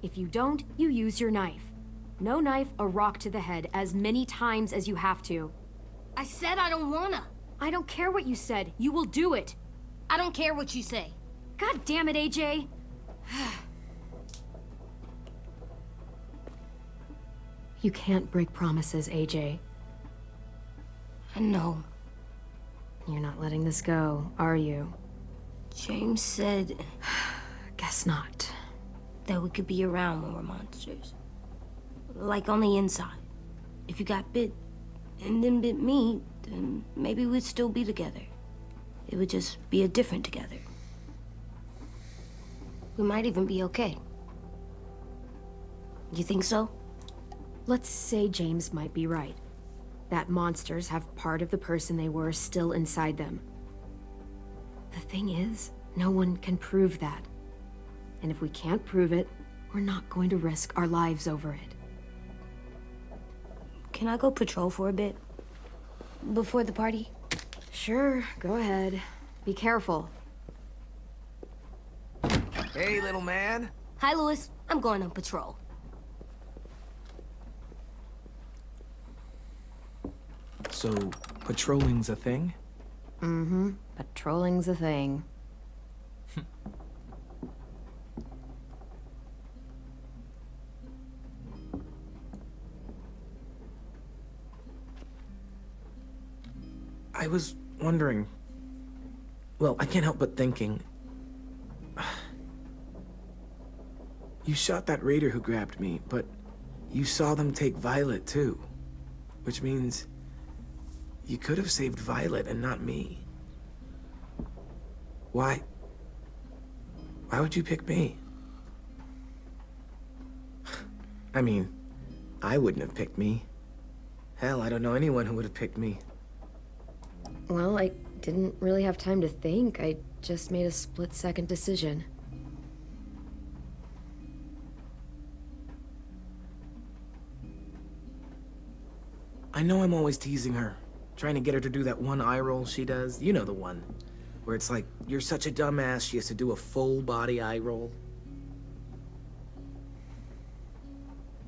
If you don't, you use your knife. No knife, a rock to the head as many times as you have to. I said I don't wanna. I don't care what you said. You will do it. I don't care what you say. God damn it, AJ. You can't break promises, AJ. I know. You're not letting this go, are you? James said Guess not. that we could be around when we're monsters. Like on the inside. If you got bit and then bit me, then maybe we'd still be together. It would just be a different together. We might even be okay. You think so? Let's say James might be right. That monsters have part of the person they were still inside them. The thing is, no one can prove that. And if we can't prove it, we're not going to risk our lives over it. Can I go patrol for a bit? Before the party? Sure, go ahead. Be careful. Hey, little man. Hi, Louis. I'm going on patrol. So, patrolling's a thing? Mm-hmm. Patrolling's a thing. I was wondering... Well, I can't help but thinking... You shot that raider who grabbed me, but you saw them take Violet too. Which means... You could have saved Violet and not me. Why? Why would you pick me? I mean, I wouldn't have picked me. Hell, I don't know anyone who would have picked me. Well, I didn't really have time to think. I just made a split-second decision. I know I'm always teasing her, trying to get her to do that one eye roll she does. You know the one, where it's like, you're such a dumbass, she has to do a full-body eye roll.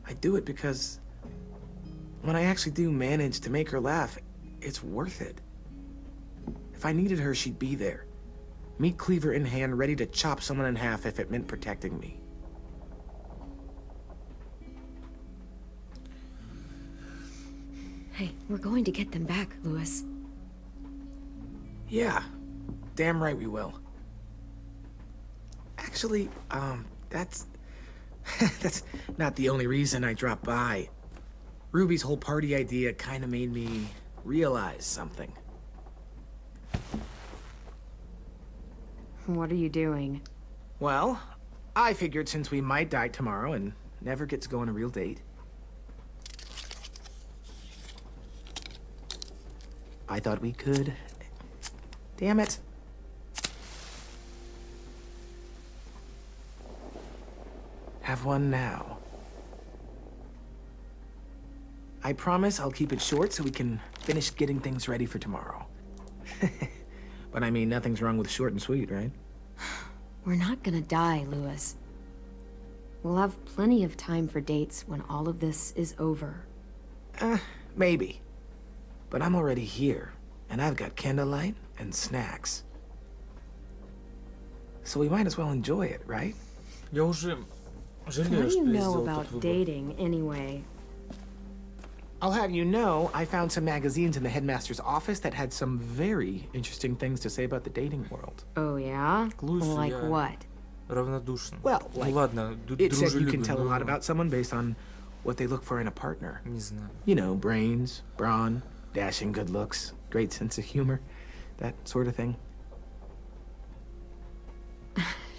I do it because when I actually do manage to make her laugh, it's worth it. If I needed her, she'd be there. Meat cleaver in hand, ready to chop someone in half if it meant protecting me. Hey, we're going to get them back, Louis. Yeah, damn right we will. Actually, that's... that's not the only reason I dropped by. Ruby's whole party idea kind of made me realize something. What are you doing? Well, I figured since we might die tomorrow and never get to go on a real date, I thought we could... Damn it. Have one now. I promise I'll keep it short so we can finish getting things ready for tomorrow. But I mean, nothing's wrong with short and sweet, right? We're not gonna die, Louis. We'll have plenty of time for dates when all of this is over. Maybe. But I'm already here, and I've got candlelight and snacks. So we might as well enjoy it, right? Я уже What жалею, do что you я know сделал about тот выбор. dating, anyway? I'll have you know, I found some magazines in the headmaster's office that had some very interesting things to say about the dating world. Oh, yeah? К Луису Like я what? равнодушен. Well, Ну like, ладно, It said you can дружелюбен, tell a lot но about someone based on what they look for in a partner. не знаю. You know, brains, brawn, dashing good looks, great sense of humor, that sort of thing.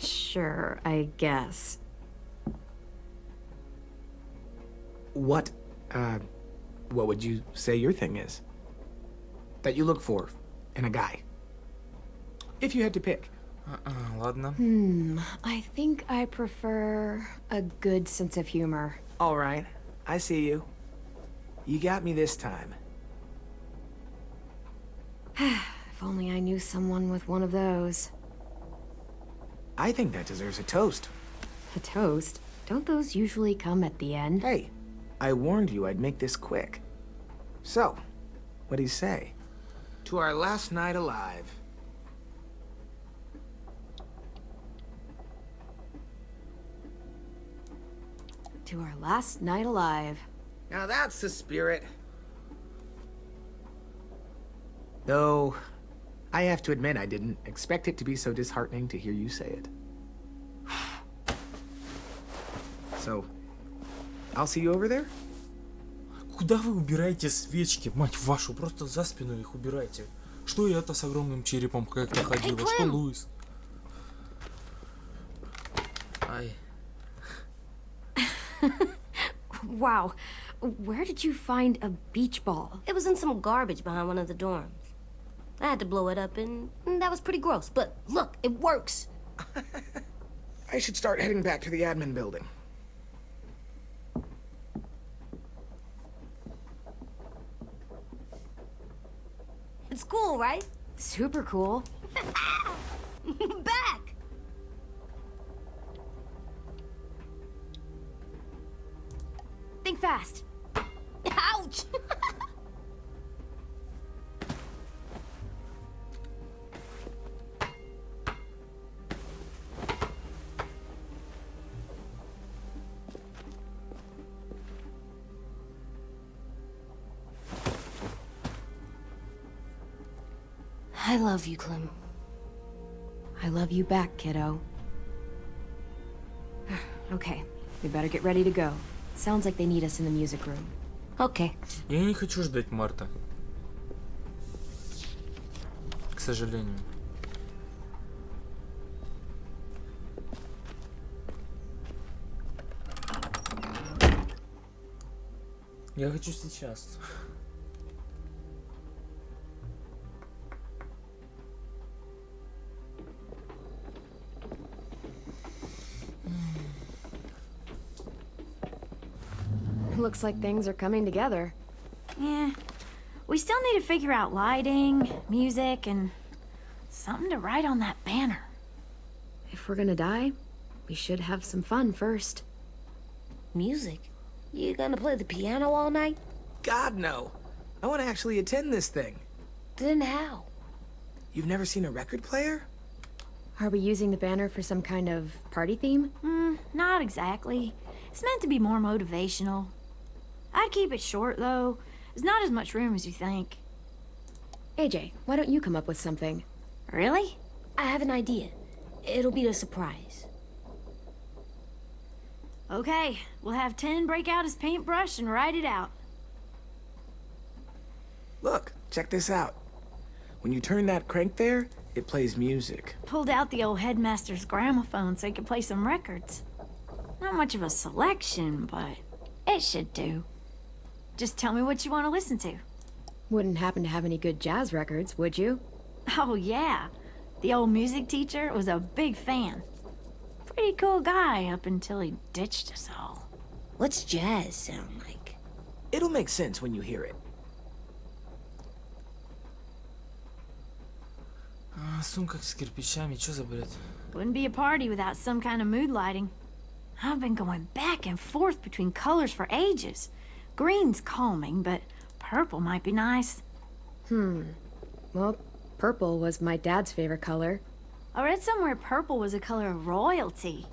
Sure, I guess. What would you say your thing is? That you look for in a guy? If you had to pick. Ладно. I think I prefer a good sense of humor. All right, I see you. You got me this time. If only I knew someone with one of those. I think that deserves a toast. A toast? Don't those usually come at the end? Hey, I warned you I'd make this quick. So, what do you say? To our last night alive. To our last night alive. Now that's the spirit. Though, I have to admit I didn't expect it to be so disheartening to hear you say it. So, I'll see you over there? Куда вы убираете свечки, мать вашу? Просто за спину их убирайте. Что и это с огромным черепом как-то ходила? Что Луис? Wow. Where did you find a beach ball? It was in some garbage behind one of the dorms. I had to blow it up, and that was pretty gross. But look, it works. I should start heading back to the admin building. It's cool, right? Super cool. Back! Think fast. Ouch! I love you, Clem. I love you back, kiddo. Okay, we better get ready to go. Sounds like they need us in the music room. Okay. Я не хочу ждать Марта. К сожалению. Я хочу сейчас. Looks like things are coming together. Yeah. We still need to figure out lighting, music, and something to write on that banner. If we're gonna die, we should have some fun first. Music? You gonna play the piano all night? God, no. I want to actually attend this thing. Then how? You've never seen a record player? Are we using the banner for some kind of party theme? Not exactly. It's meant to be more motivational. I'd keep it short, though. There's not as much room as you think. AJ, why don't you come up with something? Really? I have an idea. It'll be a surprise. Okay, we'll have 10 break out his paintbrush and write it out. Look, check this out. When you turn that crank there, it plays music. Pulled out the old headmaster's gramophone so he could play some records. Not much of a selection, but it should do. Just tell me what you want to listen to. Wouldn't happen to have any good jazz records, would you? Oh, yeah. The old music teacher was a big fan. Pretty cool guy up until he ditched us all. What's jazz sound like? It'll make sense when you hear it. Сумка с кирпичами, что за бред? Wouldn't be a party without some kind of mood lighting. I've been going back and forth between colors for ages. Green's calming, but purple might be nice. Well, purple was my dad's favorite color. I read somewhere purple was a color of royalty.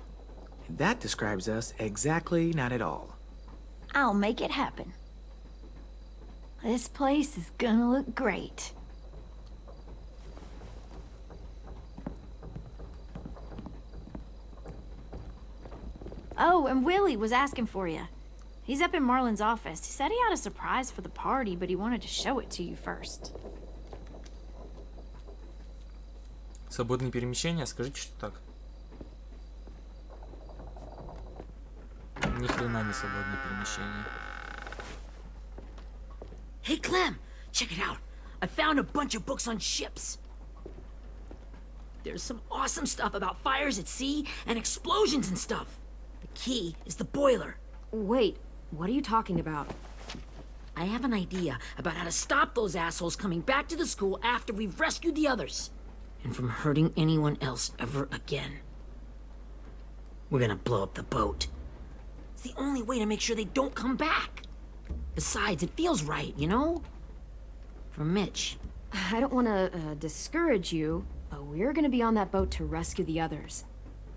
That describes us exactly not at all. I'll make it happen. This place is gonna look great. Oh, and Willie was asking for you. He's up in Marlon's office. He said he had a surprise for the party, but he wanted to show it to you first. Свободные перемещения? Скажите, что так. Ни хрена не свободные перемещения. Hey, Clem, check it out. I found a bunch of books on ships. There's some awesome stuff about fires at sea and explosions and stuff. The key is the boiler. Wait, what are you talking about? I have an idea about how to stop those assholes coming back to the school after we've rescued the others. And from hurting anyone else ever again. We're gonna blow up the boat. It's the only way to make sure they don't come back. Besides, it feels right, you know? For Mitch. I don't want to discourage you, but we're going to be on that boat to rescue the others.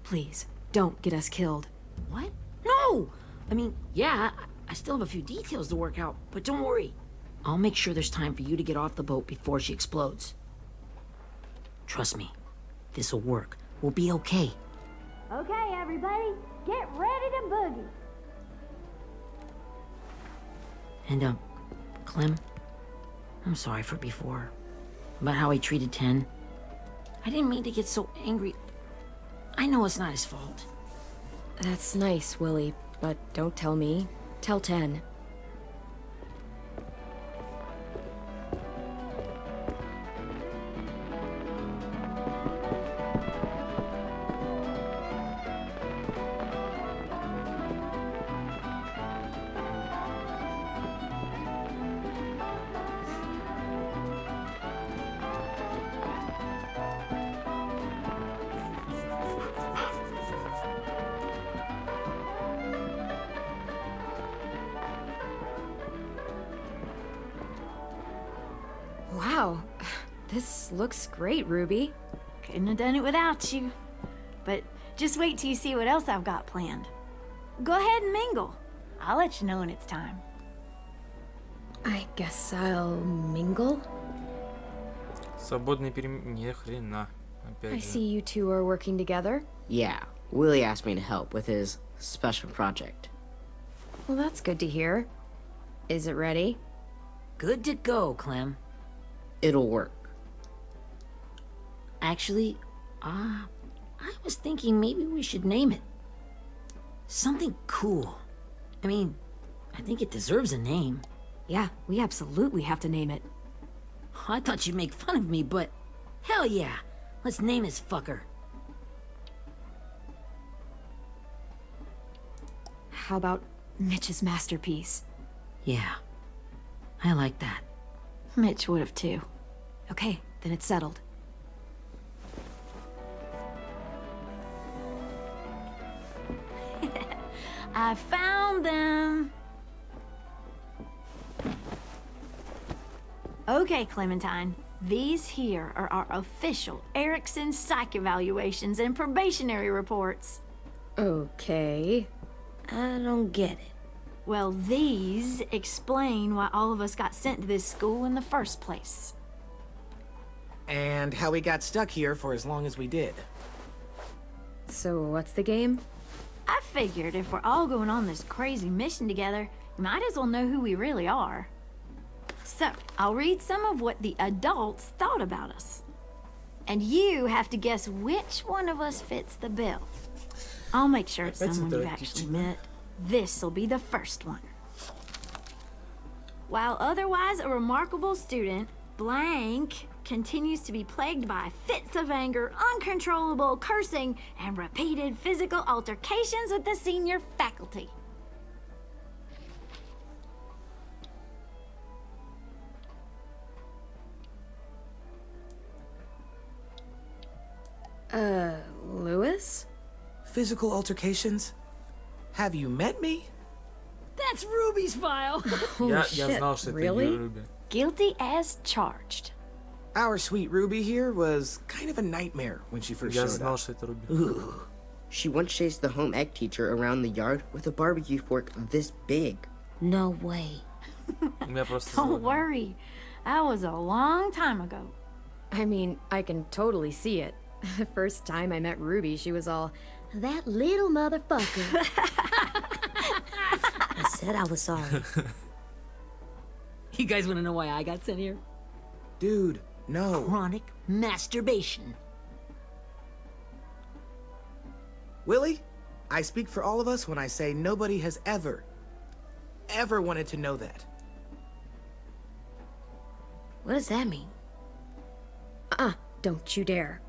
Please, don't get us killed. What? No! I mean, yeah, I still have a few details to work out, but don't worry. I'll make sure there's time for you to get off the boat before she explodes. Trust me, this'll work. We'll be okay. Okay, everybody, get ready to boogie. And, Clem, I'm sorry for before. About how he treated Ten. I didn't mean to get so angry. I know it's not his fault. That's nice, Willie, but don't tell me. Tell 10. Wow, this looks great, Ruby. Couldn't have done it without you. But just wait till you see what else I've got planned. Go ahead and mingle. I'll let you know when it's time. I guess I'll mingle. Свободный Не хрена. I Опять see же. you two are working together. Yeah, Willie asked me to help with his special project. Well, that's good to hear. Is it ready? Good to go, Clem. It'll work. Actually, I was thinking maybe we should name it. Something cool. I mean, I think it deserves a name. Yeah, we absolutely have to name it. I thought you'd make fun of me, but hell yeah. Let's name this fucker. How about Mitch's masterpiece? Yeah, I like that. Mitch would have too. Okay, then it's settled. I found them. Okay, Clementine. These here are our official Erickson psych evaluations and probationary reports. Okay. I don't get it. Well, these explain why all of us got sent to this school in the first place. And how we got stuck here for as long as we did. So what's the game? I figured if we're all going on this crazy mission together, we might as well know who we really are. So, I'll read some of what the adults thought about us. And you have to guess which one of us fits the bill. I'll make sure it's Опять someone you've actually интерактивчик. met. This'll be the first one. While otherwise a remarkable student, blank continues to be plagued by fits of anger, uncontrollable cursing, and repeated physical altercations with the senior faculty. Lewis? Physical altercations? Have you met me? That's Ruby's file. Я shit, знал, что это really? ее Руби. Guilty as charged. Our sweet Ruby here was kind of a nightmare when she first Я showed знал, up. что это Руби. Ooh. She once chased the home ec teacher around the yard with a barbecue fork this big. No way. У меня просто Don't зло. worry. That was a long time ago. I mean, I can totally see it. The first time I met Ruby, she was all, that little motherfucker. I said I was sorry. You guys want to know why I got sent here? Dude, no. Chronic masturbation. Willie, I speak for all of us when I say nobody has ever wanted to know that. What does that mean? Don't you dare.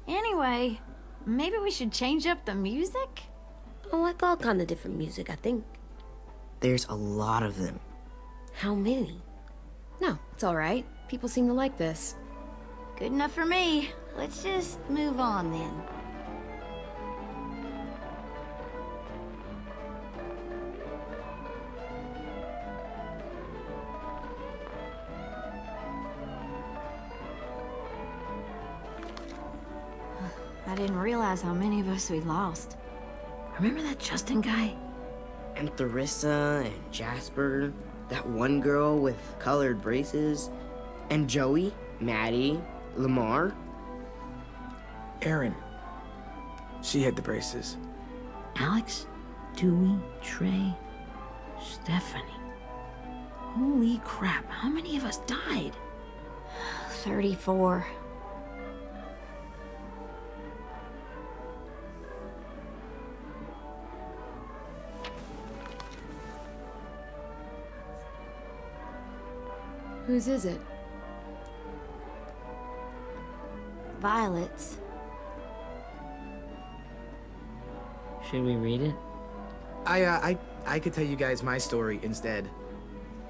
Anyway, maybe we should change up the music? I like all kind of different music, I think. There's a lot of them. How many? No, it's all right. People seem to like this. Good enough for me. Let's just move on then. I didn't realize how many of us we'd lost. Remember that Justin guy? And Theresa and Jasper, that one girl with colored braces, and Joey, Maddie, Lamar. Erin. She had the braces. Alex, Dewey, Trey, Stephanie. Holy crap, how many of us died? 34. Whose is it? Violet's. Should we read it? I could tell you guys my story instead.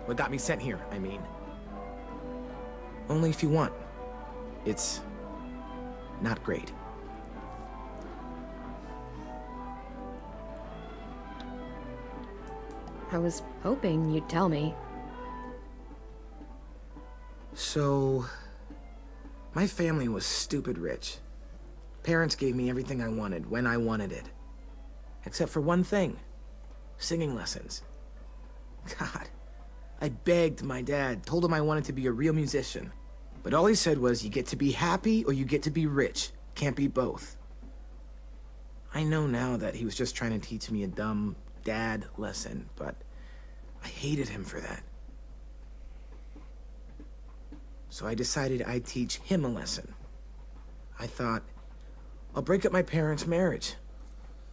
What got me sent here, I mean. Only if you want. It's not great. I was hoping you'd tell me. So, my family was stupid rich. Parents gave me everything I wanted when I wanted it. Except for one thing. Singing lessons. God, I begged my dad, told him I wanted to be a real musician. But all he said was, you get to be happy or you get to be rich. Can't be both. I know now that he was just trying to teach me a dumb dad lesson, but I hated him for that. So I decided I'd teach him a lesson. I thought, I'll break up my parents' marriage.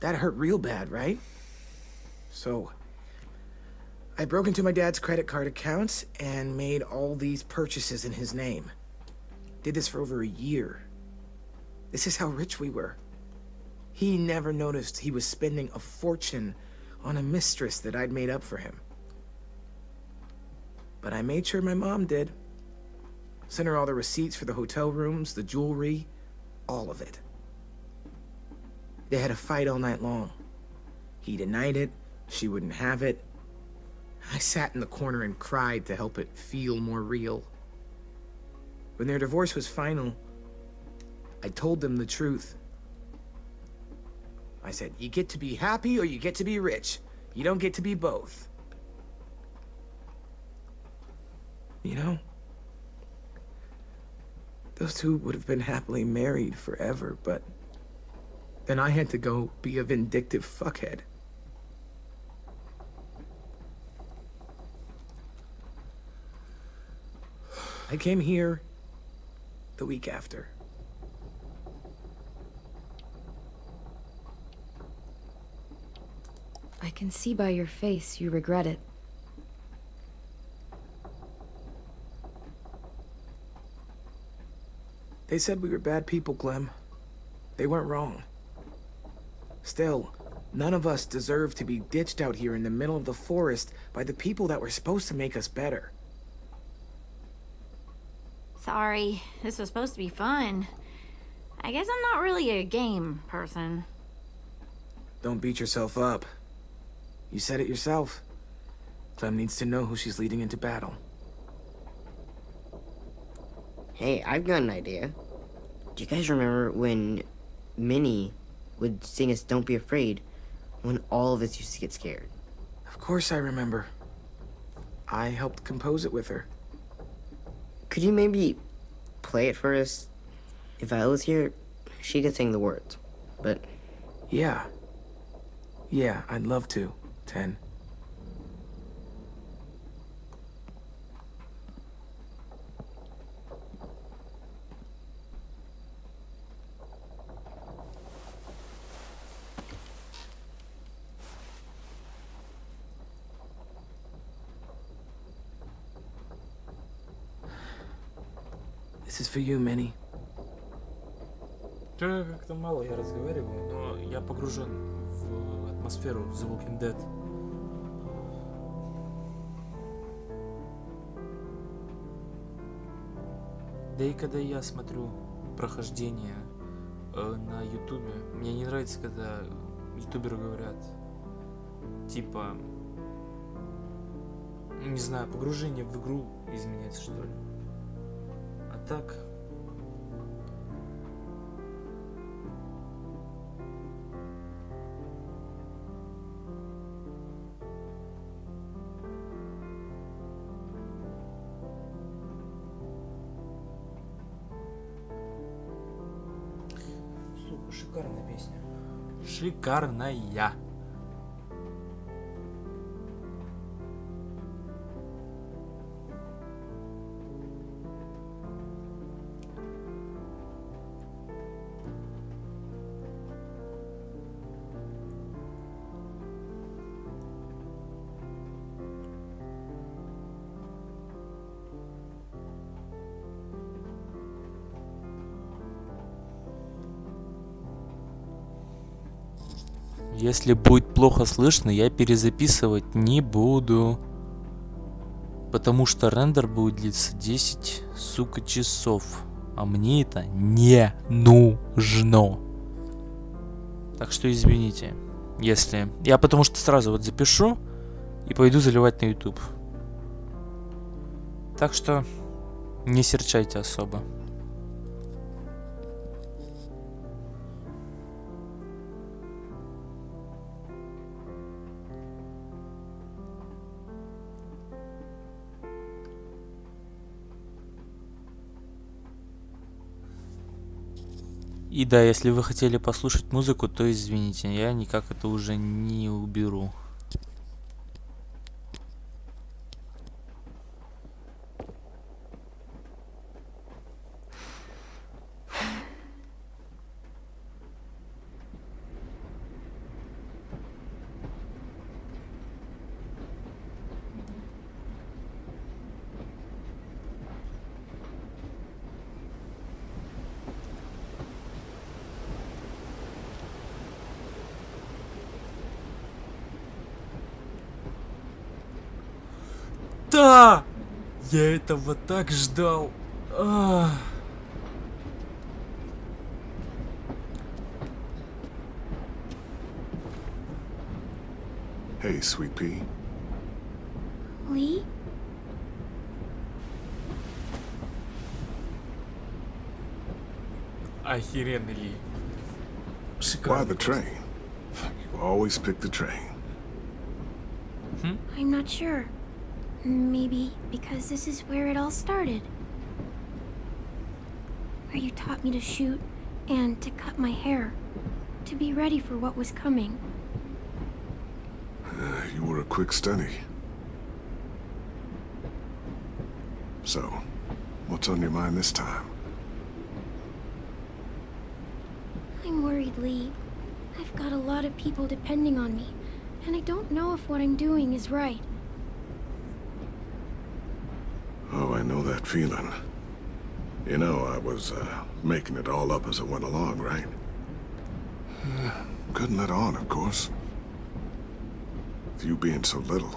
That hurt real bad, right? So I broke into my dad's credit card accounts and made all these purchases in his name. Did this for over a year. This is how rich we were. He never noticed he was spending a fortune on a mistress that I'd made up for him. But I made sure my mom did. Sent her all the receipts for the hotel rooms, the jewelry, all of it. They had a fight all night long. He denied it, she wouldn't have it. I sat in the corner and cried to help it feel more real. When their divorce was final, I told them the truth. I said, you get to be happy or you get to be rich. You don't get to be both. You know, those two would have been happily married forever, but then I had to go be a vindictive fuckhead. I came here the week after. I can see by your face you regret it. They said we were bad people, Clem. They weren't wrong. Still, none of us deserve to be ditched out here in the middle of the forest by the people that were supposed to make us better. Sorry, this was supposed to be fun. I guess I'm not really a game person. Don't beat yourself up. You said it yourself. Clem needs to know who she's leading into battle. Hey, I've got an idea. Do you guys remember when Minnie would sing us Don't Be Afraid when all of us used to get scared? Of course I remember. I helped compose it with her. Could you maybe play it for us? If I was here, she could sing the words, but... Yeah. Yeah, I'd love to, 10. This is for you, Minnie. Как-то мало я разговариваю, но я погружен в атмосферу The Walking Dead. Да и когда я смотрю прохождение на ютубе, мне не нравится, когда ютуберы говорят, типа, не знаю, погружение в игру изменяется, что ли. А так... Сука, шикарная песня. Шикарная. Если будет плохо слышно, я перезаписывать не буду. Потому что рендер будет длиться 10, сука, часов. А мне это не нужно. Так что извините, если... Я потому что сразу вот запишу и пойду заливать на YouTube. Так что не серчайте особо. И да, если вы хотели послушать музыку, то извините, я никак это уже не уберу. Да! Я этого так ждал. Hey, Sweet Pea. Lee? Охеренный Ли. Why the train? You always pick the train. I'm not sure. Maybe because this is where it all started. Where you taught me to shoot and to cut my hair. To be ready for what was coming. You were a quick study. So, what's on your mind this time? I'm worried, Lee. I've got a lot of people depending on me, and I don't know if what I'm doing is right. Oh, I know that feeling. You know, I was making it all up as I went along, right? Couldn't let on, of course. With you being so little.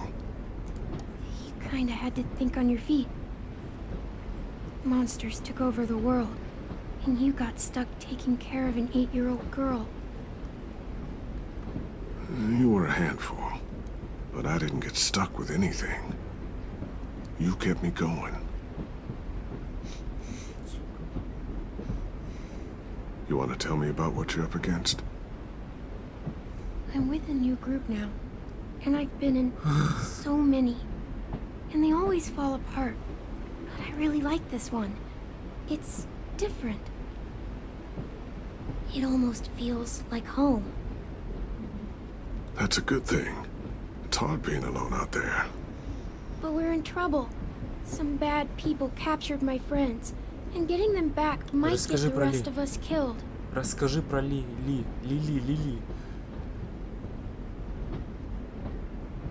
You kinda had to think on your feet. Monsters took over the world, and you got stuck taking care of an 8-year-old girl. You were a handful, but I didn't get stuck with anything. You kept me going. You want to tell me about what you're up against? I'm with a new group now, and I've been in so many, and they always fall apart. But I really like this one. It's different. It almost feels like home. That's a good thing. It's hard being alone out there. But we're in trouble. Some bad people captured my friends, and getting them back might get the rest of us killed. Расскажи про Ли.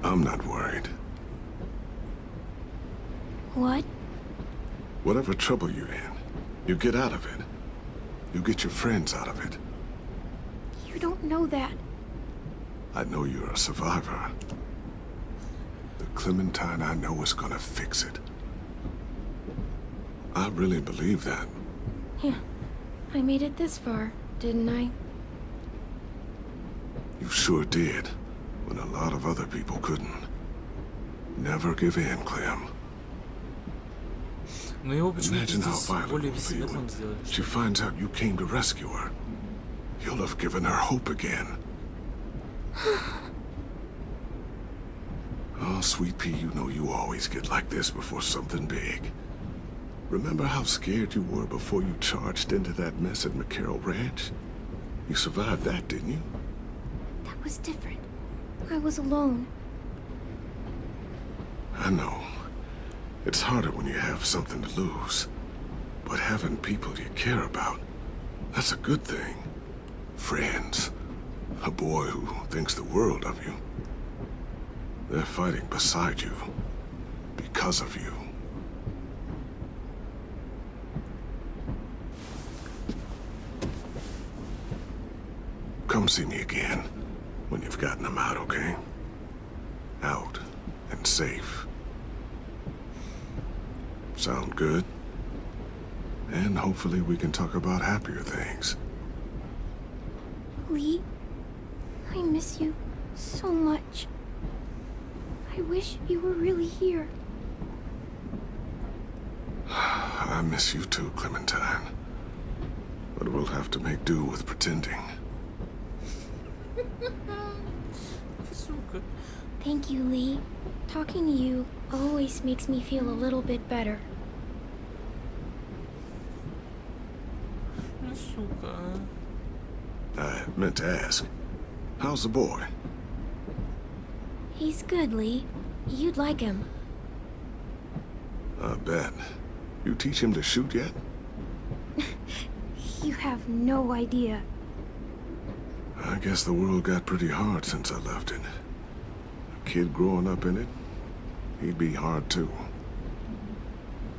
I'm not worried. What? Whatever trouble you're in, you get out of it. You get your friends out of it. You don't know that. I know you're a survivor. The Clementine I know is gonna fix it. I really believe that. Yeah, I made it this far, didn't I? You sure did, when a lot of other people couldn't. Never give in, Clem. Imagine how violent it will feel when she finds out you came to rescue her. You'll have given her hope again. Oh, Sweet Pea, you know you always get like this before something big. Remember how scared you were before you charged into that mess at McCarroll Ranch? You survived that, didn't you? That was different. I was alone. I know. It's harder when you have something to lose. But having people you care about, that's a good thing. Friends. A boy who thinks the world of you. They're fighting beside you. Because of you. Come see me again. when you've gotten them out, okay? Out and safe. Sound good? And hopefully we can talk about happier things. Lee, I miss you so much. I wish you were really here. I miss you too, Clementine. But we'll have to make do with pretending. Сука. Thank you, Lee. Talking to you always makes me feel a little bit better. Сука. I meant to ask, how's the boy? He's good, Lee. You'd like him. I bet. You teach him to shoot yet? You have no idea. I guess the world got pretty hard since I left it. A kid growing up in it, he'd be hard too.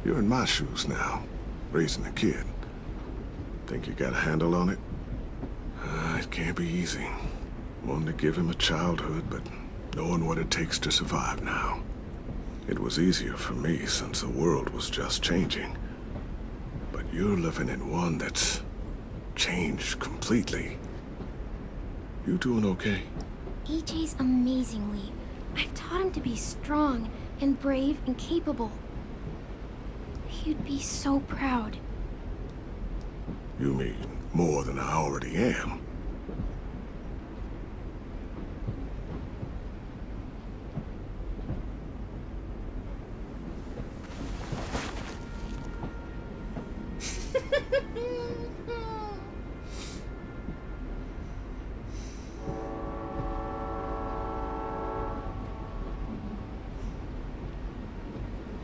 You're in my shoes now, raising a kid. Think you got a handle on it? It can't be easy. Wanting to give him a childhood, but knowing what it takes to survive now. It was easier for me since the world was just changing. But you're living in one that's changed completely. You doing okay? EJ's amazing, Lee. I've taught him to be strong and brave and capable. He'd be so proud. You mean more than I already am?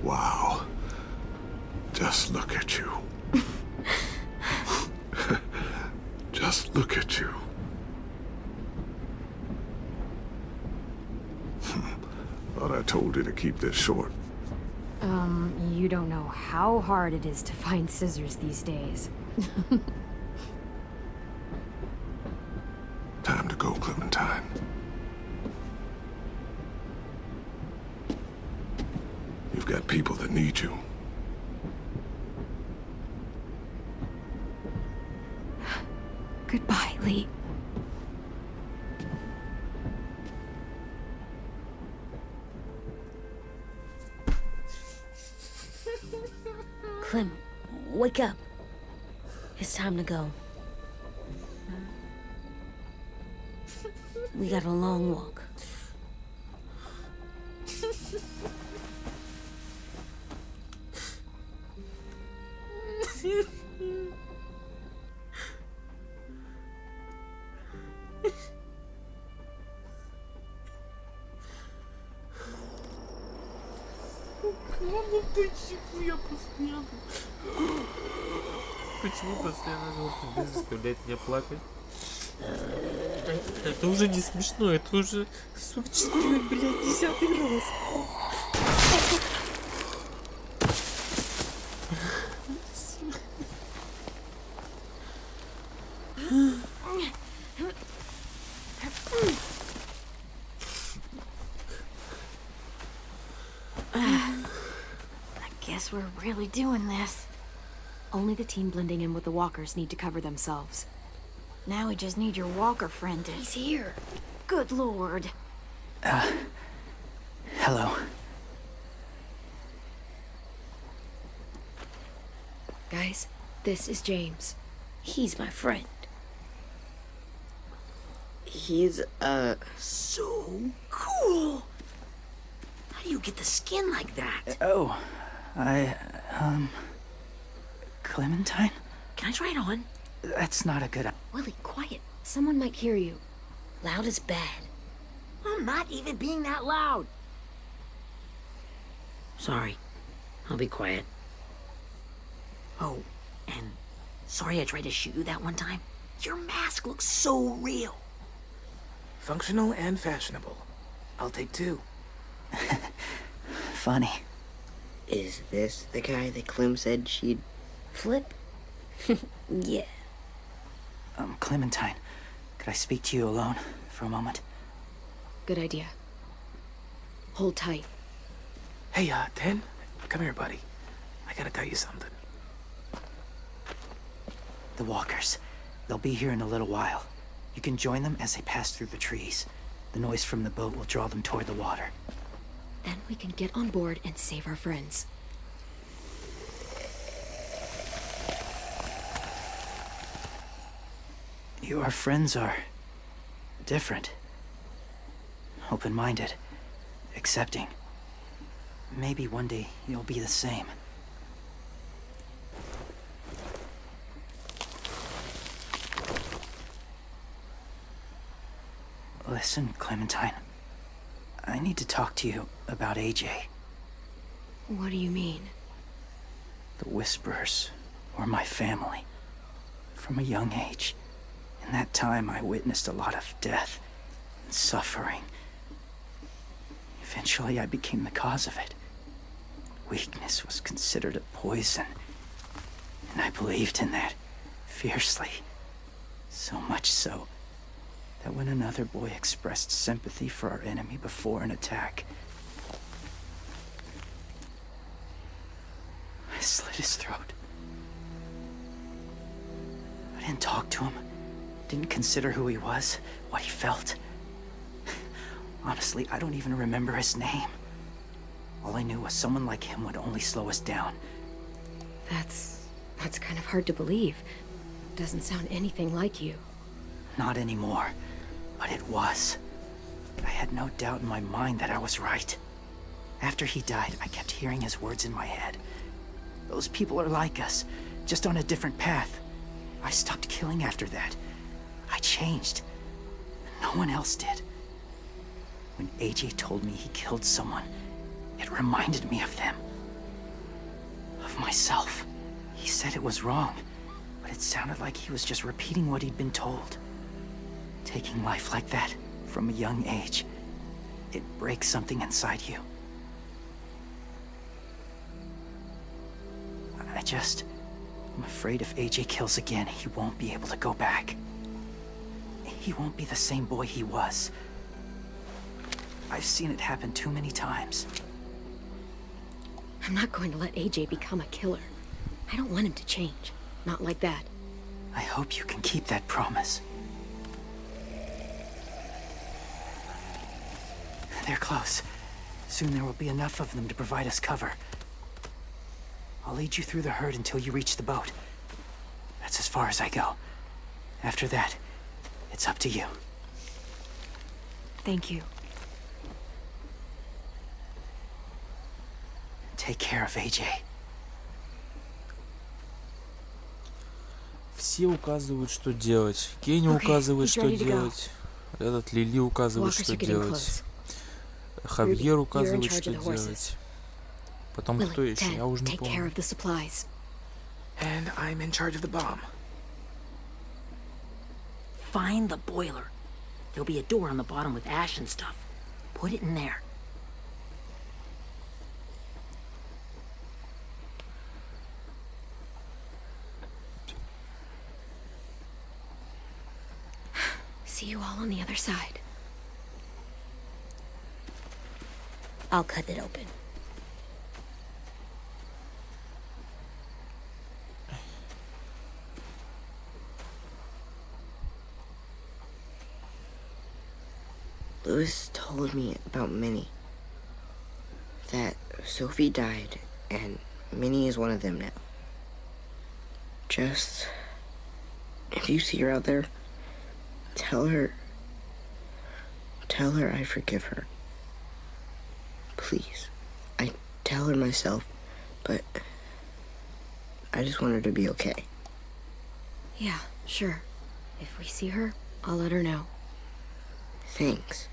Wow. Just look at you. Just look at you. Thought I told you to keep this short. You don't know how hard it is to find scissors these days. Time to go, Clementine. You've got people that need you. Goodbye, Lee. Clem, wake up. It's time to go. We got a long walk. Почему постоянно должен заставлять меня плакать? Это уже не смешно, это уже 44, блядь, 10-й раз. Guess we're really doing this. Only the team blending in with the walkers need to cover themselves. Now we just need your walker friend to... He's here. Good lord. Hello. Guys, this is James. He's my friend. He's, So cool. How do you get the skin like that? Oh, Clementine? Can I try it on? That's not a good... Willie, quiet. Someone might hear you. Loud is bad. I'm not even being that loud. Sorry. I'll be quiet. Oh, and sorry I tried to shoot you that one time. Your mask looks so real. Functional and fashionable. I'll take two. Funny. is this the guy that Clem said she'd flip? Yeah. Clementine, could I speak to you alone for a moment? good idea. Hold tight. Hey, Ten, come here, buddy. I gotta tell you something. The walkers. They'll be here in a little while. You can join them as they pass through the trees. The noise from the boat will draw them toward the water. Then we can get on board and save our friends. Your friends are different. Open-minded. Accepting. Maybe one day you'll be the same. Listen, Clementine. I need to talk to you about AJ. What do you mean? The Whisperers were my family. From a young age. In that time, I witnessed a lot of death and suffering. Eventually, I became the cause of it. Weakness was considered a poison. And I believed in that fiercely. So much so that when another boy expressed sympathy for our enemy before an attack, I slit his throat. I didn't talk to him, didn't consider who he was, what he felt. Honestly, I don't even remember his name. All I knew was someone like him would only slow us down. That's kind of hard to believe. Doesn't sound anything like you. Not anymore, but it was. I had no doubt in my mind that I was right. After he died, I kept hearing his words in my head. Those people are like us, just on a different path. I stopped killing after that. I changed. No one else did. When AJ told me he killed someone, it reminded me of them. Of myself. He said it was wrong, but it sounded like he was just repeating what he'd been told. Taking life like that, from a young age, it breaks something inside you. I'm afraid if AJ kills again, he won't be able to go back. He won't be the same boy he was. I've seen it happen too many times. I'm not going to let AJ become a killer. I don't want him to change. Not like that. I hope you can keep that promise. They're close. Soon there will be enough of them to provide us cover. I'll lead you through the herd until you reach the boat. That's as far as I go. After that, it's up to you. Thank you. Take care of AJ. Все указывают, что делать. Кенни указывает, что делать. Этот Лили указывает, что делать. Хавьер указывает, что делать. Потом кто еще? Я уже не помню. And I'm in charge of the bomb. Find the boiler. There'll be a door on the bottom with ash and stuff. Put it in there. See you all on the other side. I'll cut it open. Louis told me about Minnie. That Sophie died, and Minnie is one of them now. Just, if you see her out there, tell her I forgive her. Please. I tell her myself, but I just want her to be okay. Yeah, sure. If we see her, I'll let her know. Thanks.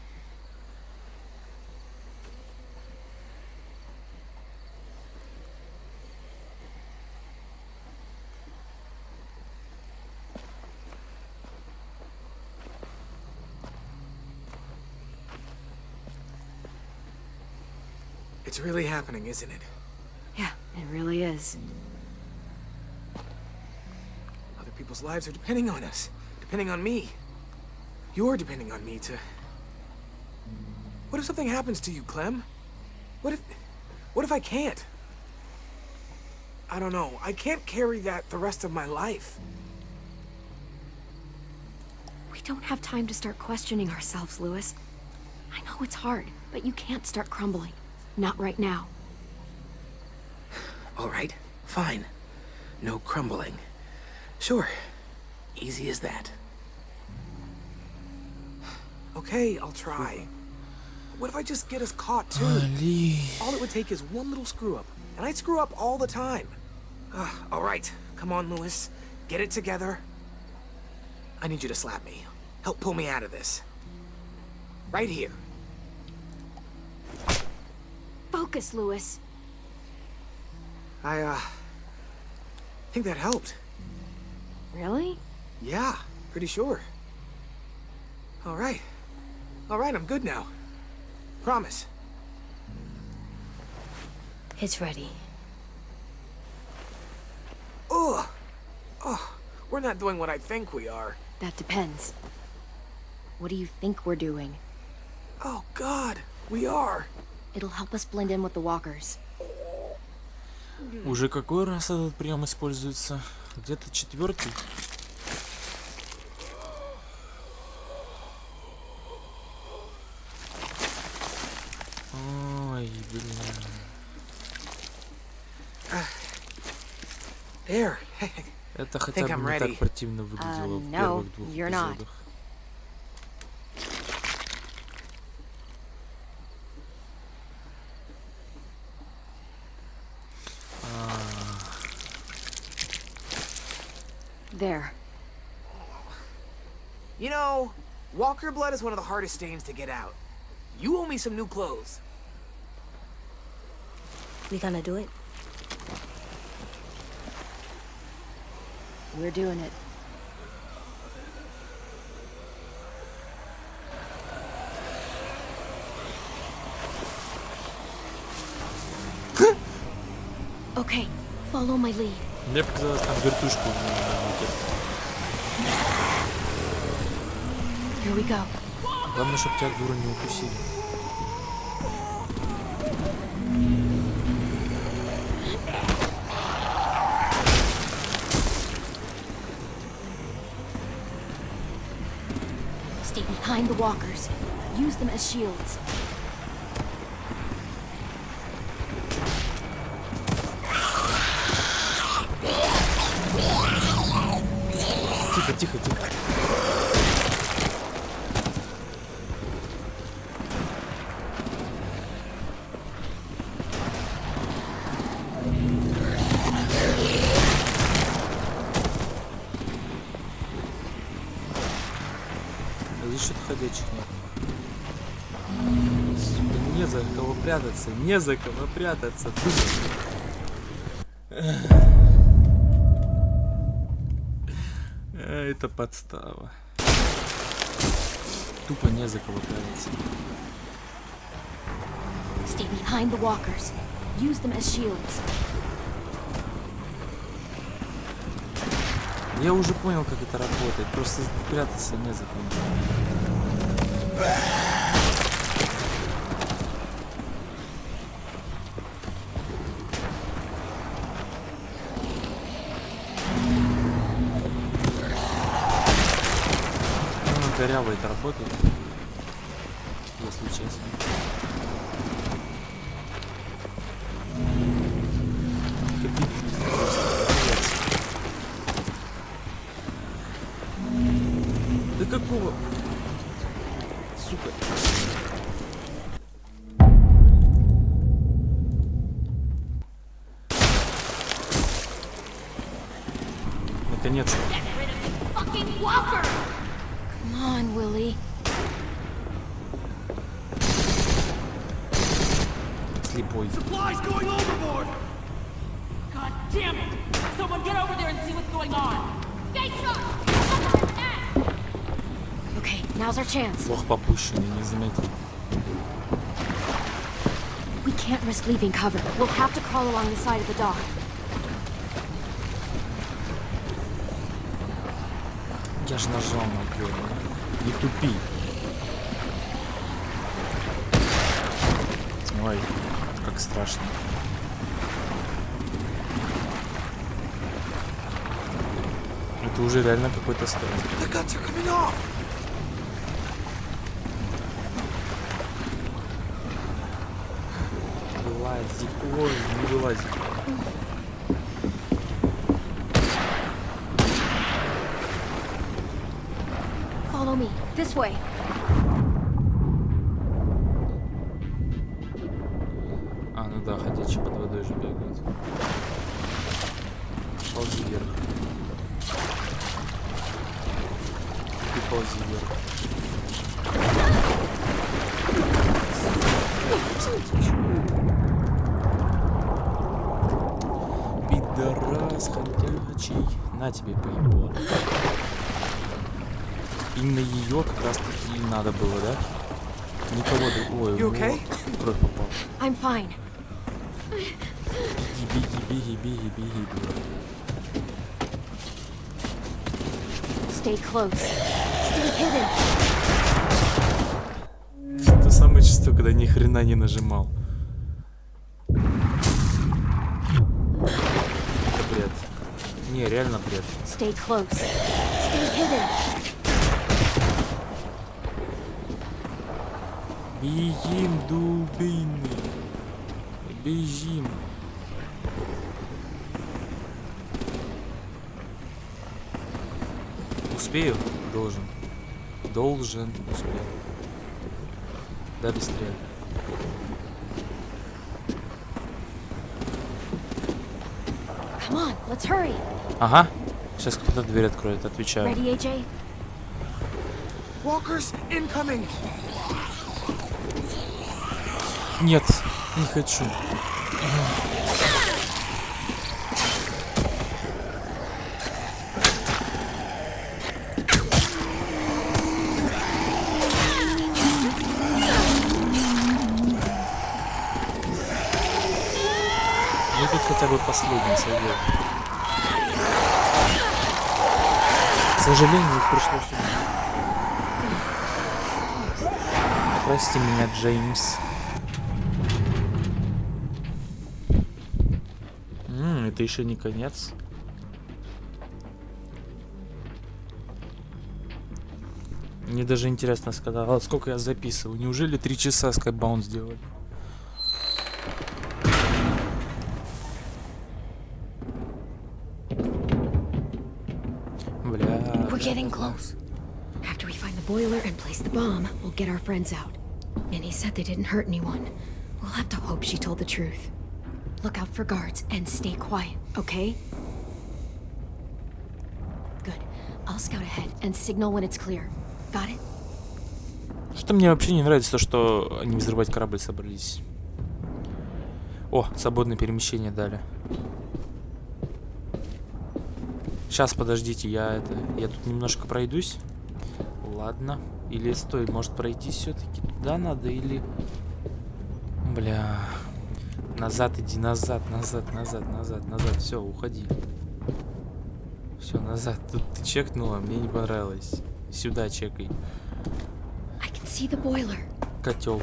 It's really happening, isn't it? Yeah, it really is. Other people's lives are depending on us. Depending on me. You're depending on me to What if something happens to you, Clem? What if I can't? I don't know. I can't carry that the rest of my life. We don't have time to start questioning ourselves, Lewis. I know it's hard, but you can't start crumbling. Not right now. All right, fine. No crumbling. Sure. Easy as that. Okay, I'll try. What if I just get us caught too? All it would take is one little screw up, and I'd screw up all the time. All right, come on, Lewis. Get it together. I need you to slap me. Help pull me out of this. Right here. Focus, Lewis. I think that helped. Really? Yeah, pretty sure. All right, I'm good now. Promise. It's ready. Ugh. Oh, we're not doing what I think we are. That depends. What do you think we're doing? Oh, God, we are. It'll help us blend in with the walkers. Уже какой раз этот прием используется? Где-то 4-й? Ой, блин. There. Это хотя бы не так противно выглядело в первых 2 эпизодах. There. You know, walker blood is one of the hardest stains to get out. You owe me some new clothes. We gonna do it? We're doing it. Okay, follow my lead. Мне показалось, там вертушку. Here we go. Главное, чтобы тебя дура не укусили. Stay behind the walkers. Use them as shields. Тихо, тихо, тихо. Здесь что-то ходячих нет. Сука, не за кого прятаться, не за кого прятаться. Это подстава. Тупо не за кого прятаться. Stay behind the walkers. Use them as shields. Я уже понял, как это работает. Просто прятаться не за кого. Коряво это работает, если честно. Да какого? Сука. Наконец-то. Come on, Willie. Слепой. Supplies going overboard! God damn it! Someone get over there and see what's going on! Stay sharp! Okay, now's our chance. Плохо попущенный, не заметил. We can't risk leaving cover. We'll have to crawl along the side of the dock. Я же нажал на клёву. Не тупи. Ой, как страшно. Это уже реально какой-то стресс. Вылази. Ой, не вылази. Follow me. This way. А, ну да, ходячие под водой же бегают. Ползи вверх. Ты ползи вверх. Пидорас ходячий. На тебе поебал. Именно ее как раз таки и надо было, да? Никого. Ой, кровь попала. I'm fine. Беги. Stay close. Stay hidden. То самое чувство, когда ни хрена не нажимал. Это бред. Не, реально бред. Stay close. Stay hidden. Бежим, дубины. Бежим. Успею? Должен успеть. Да, быстрее. Come on, let's hurry. Ага. Сейчас кто-то дверь откроет, отвечаю. Ready, AJ? Walkers incoming! Нет, не хочу. Ну тут хотя бы последний сойдет. К сожалению, их пришлось убить. Прости меня, Джеймс. Это еще не конец. Мне даже интересно сказала, сколько я записываю. Неужели 3 часа скайбаунт сделали? Бля. We're getting close. After we find the boiler and place the bomb, we'll get our friends out. And he said they didn't hurt anyone. We'll have to hope she told the truth. Look out for guards and stay quiet, okay? Good. I'll scout ahead and signal when it's clear. Got it? Что мне вообще не нравится, то что они взрывать корабль собрались. О, свободное перемещение дали. Сейчас, подождите, я тут немножко пройдусь. Ладно. Или стой, может пройти все-таки туда надо, или... Бля... Назад иди, назад. Все, уходи. Все, назад. Тут ты чекнула, мне не понравилось. Сюда чекай. Котел.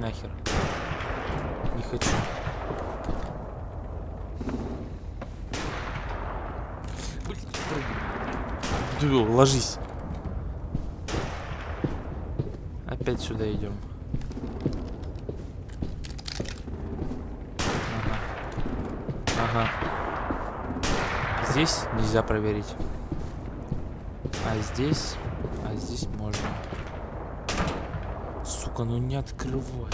Нахер. Не хочу. Блин, ложись. Опять сюда идем. Ага. Здесь нельзя проверить. А здесь можно. Сука, ну не открывай.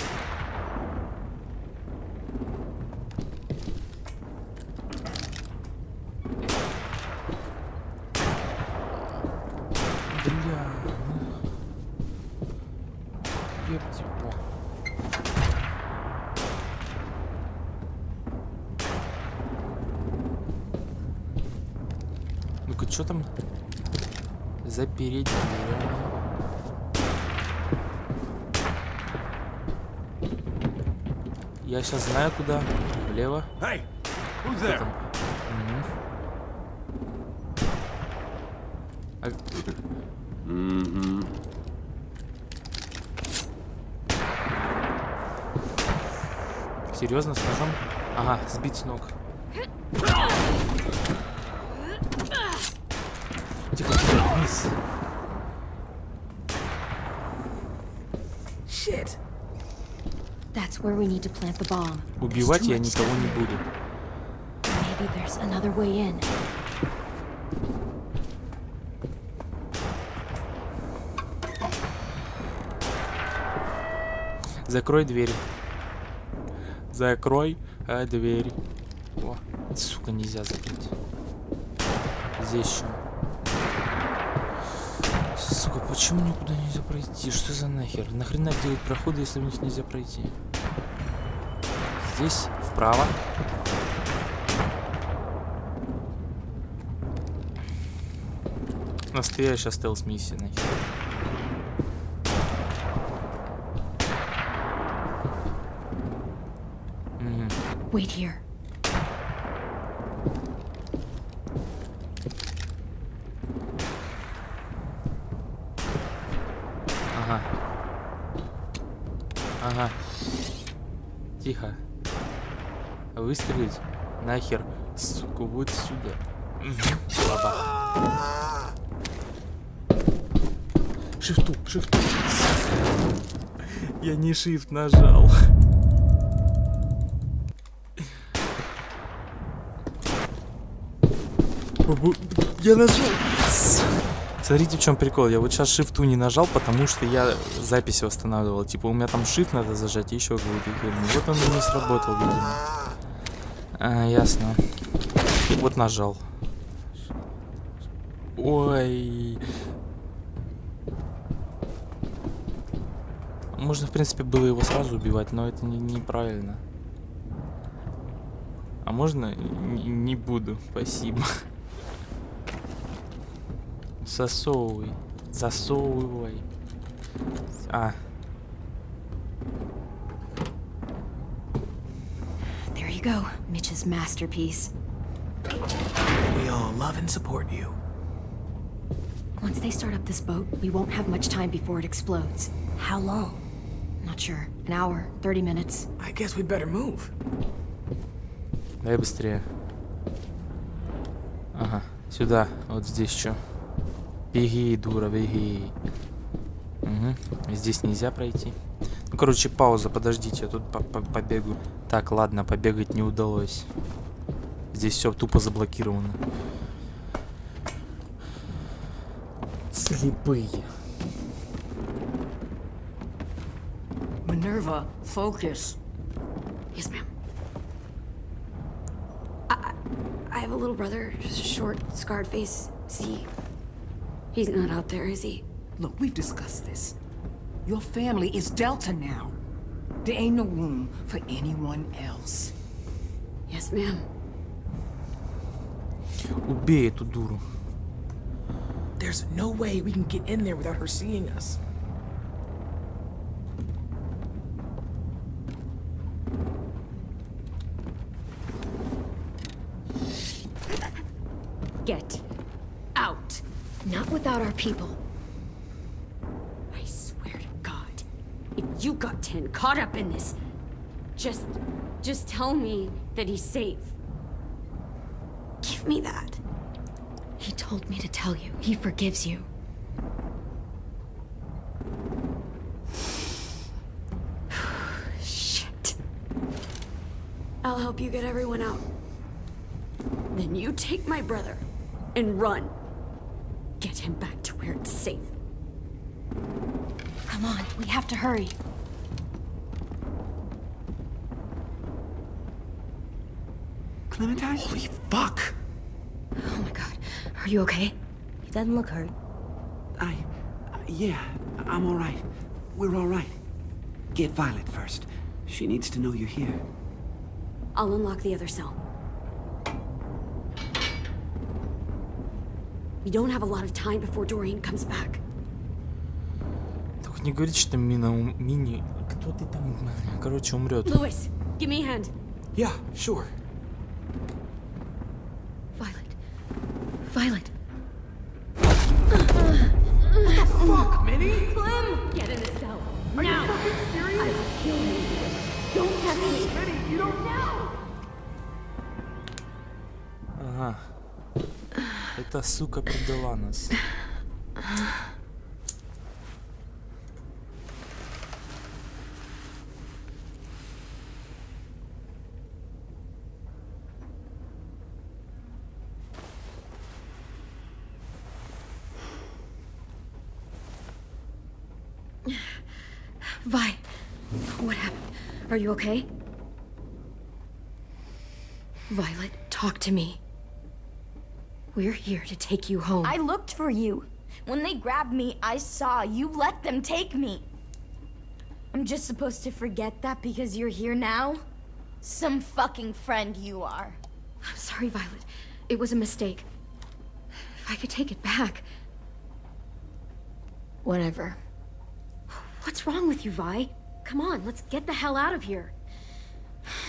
Бля, ну... Ёпти. Ну-ка, что там? Запереть дверь. Я сейчас знаю куда. Влево. Hey, who's there? Серьезно, с ножом? Ага, сбить с ног. Тихо, тихо, вниз. Shit. That's where we need to plant the bomb. Убивать я никого не буду. Maybe there's another way in. Закрой дверь. Закрой дверь. О, сука, нельзя закрыть. Здесь еще. Сука, почему никуда нельзя пройти? Что за нахер? Нахрена делать проходы, если в них нельзя пройти? Здесь вправо. Настоящая стелс-миссия, нахер. Wait here. Ага. Ага. Тихо. Выстрелить? Нахер. Сука, вот сюда. Слабо. Шифту, шифту. Я не шифт нажал. Я нажал. Смотрите, в чем прикол. Я вот сейчас шифту не нажал, потому что я запись восстанавливал. Типа у меня там shift надо зажать и еще какую-то херню. Вот он и не сработал, видимо. А, ясно. Вот нажал. Ой. Можно, в принципе, было его сразу убивать, но это неправильно. А можно? Не буду. Спасибо. Засовывай. Засовывай. А. There you go, Mitch's masterpiece. We all love and support you. Once they start up this boat, we won't have much time before it explodes. How long? Not sure. An hour, 30 minutes. I guess we'd better move. Дай быстрее. Ага, сюда. Вот здесь что? Беги, дура, беги. Угу. Здесь нельзя пройти. Ну, короче, пауза, подождите, я тут побегу. Так, ладно, побегать не удалось. Здесь все тупо заблокировано. Слепые. Minerva, focus. Yes, ma'am. I have a little brother, short, scarred face. See, he's not out there, is he? Look, we've discussed this. Your family is Delta now. There ain't no room for anyone else. Yes, ma'am. Убей эту дуру. There's no way we can get in there without her seeing us. Get out. Not without our people. I swear to God, if you got 10 caught up in this, just tell me that he's safe. Give me that. He told me to tell you. He forgives you. Shit. I'll help you get everyone out. Then you take my brother and run. Get him back to where it's safe. Come on, we have to hurry. Clementine? Holy fuck! Oh my god. Are you okay? He doesn't look hurt. Yeah, I'm all right. We're all right. Get Violet first. She needs to know you're here. I'll unlock the other cell. We don't have a lot of time before Dorian comes back. Только не говорите, что мини... Кто ты там? Короче, умрет. Lewis, give me a hand. Yeah, sure. Violet. Violet. What the fuck, Minnie? Clem! Get in the cell. Are you fucking serious? I will kill you. Don't touch me. Minnie, you Ага. Эта сука предала нас. Vi, what happened? Are you okay? Violet, talk to me. We're here to take you home. I looked for you. When they grabbed me, I saw you let them take me. I'm just supposed to forget that because you're here now? Some fucking friend you are. I'm sorry, Violet. It was a mistake. If I could take it back. Whatever. What's wrong with you, Vi? Come on, let's get the hell out of here.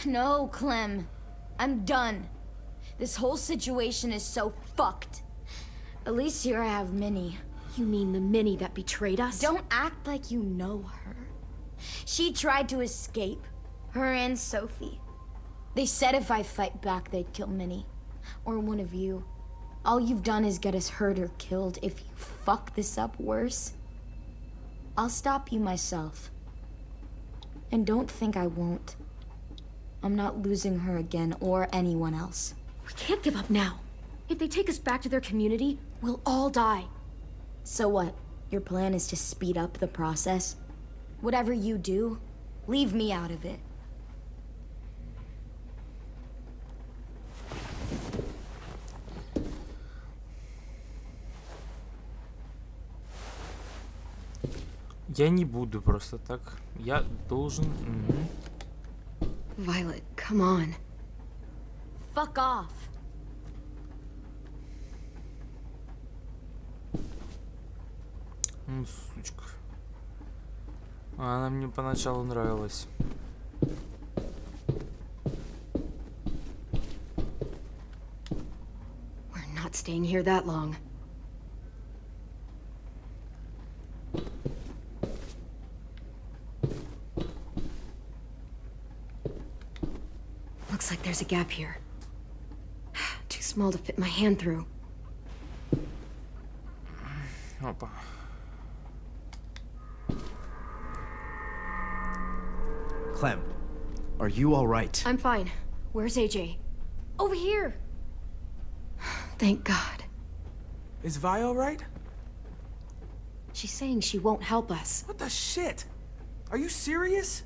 No, Clem. I'm done. This whole situation is so fucked. At least here I have Minnie. You mean the Minnie that betrayed us? Don't act like you know her. She tried to escape. Her and Sophie. They said if I fight back, they'd kill Minnie. Or one of you. All you've done is get us hurt or killed. If you fuck this up worse, I'll stop you myself. And don't think I won't. I'm not losing her again or anyone else. We can't give up now. If they take us back to their community, we'll all die. So what? Your plan is to speed up the process? Whatever you do, leave me out of it. Я не буду просто так. Я должен... Violet, come on. Fuck off. Ну, сучка. Она мне поначалу нравилась. We're not staying here that long. Looks like there's a gap here. Too small to fit my hand through. Опа. Clem, are you all right? I'm fine. Where's AJ? Over here. Thank God. Is Vi all right? She's saying she won't help us. What the shit? Are you serious?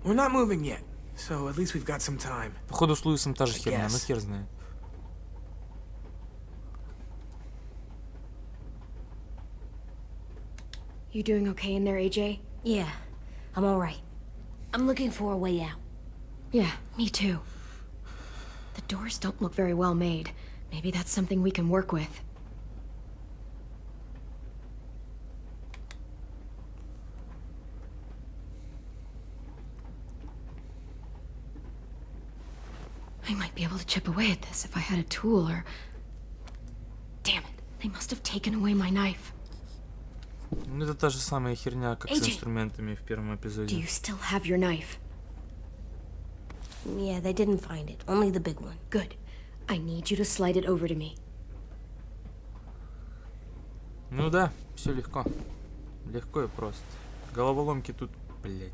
We're not moving yet, so at least we've got some time. Походу с Луисом та же херня, ну хер знает. You doing okay in there, AJ? Yeah, I'm all right. I'm looking for a way out. Yeah, me too. The doors don't look very well made. Maybe that's something we can work with. I might be able to chip away at this if I had a tool or... Damn it, they must have taken away my knife. Ну это та же самая херня, как с инструментами в первом Do эпизоде. you still have your knife? Yeah, they didn't find it. Only the big one. Good. I need you to slide it over to me. Ну да, все легко. Легко и просто. Головоломки тут, блять.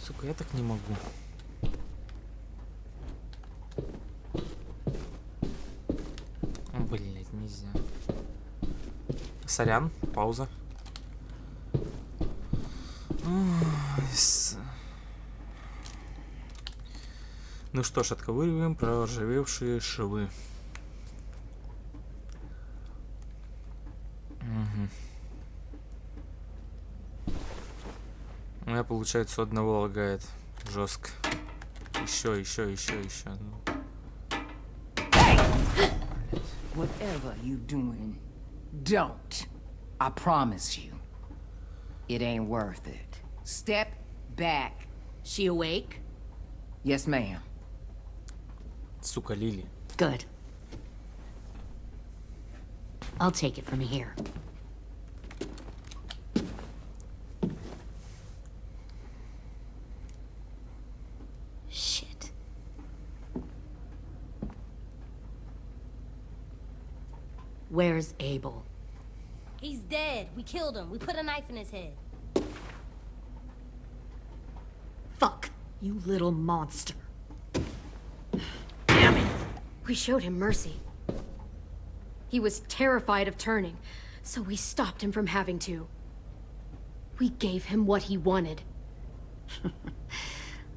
Сука, я так не могу. Блять, нельзя. Сорян, пауза. Ну что ж, отковыриваем проржавевшие швы. Угу. У меня получается у одного лагает жестко. Еще. Whatever you doing, don't. I promise you. It ain't worth it. Step back. She awake? Yes, ma'am. Сука, Лили. Good. I'll take it from here. Shit. Where's Abel? He's dead. We killed him. We put a knife in his head. Fuck, you little monster. Damn it! We showed him mercy. He was terrified of turning, so we stopped him from having to. We gave him what he wanted.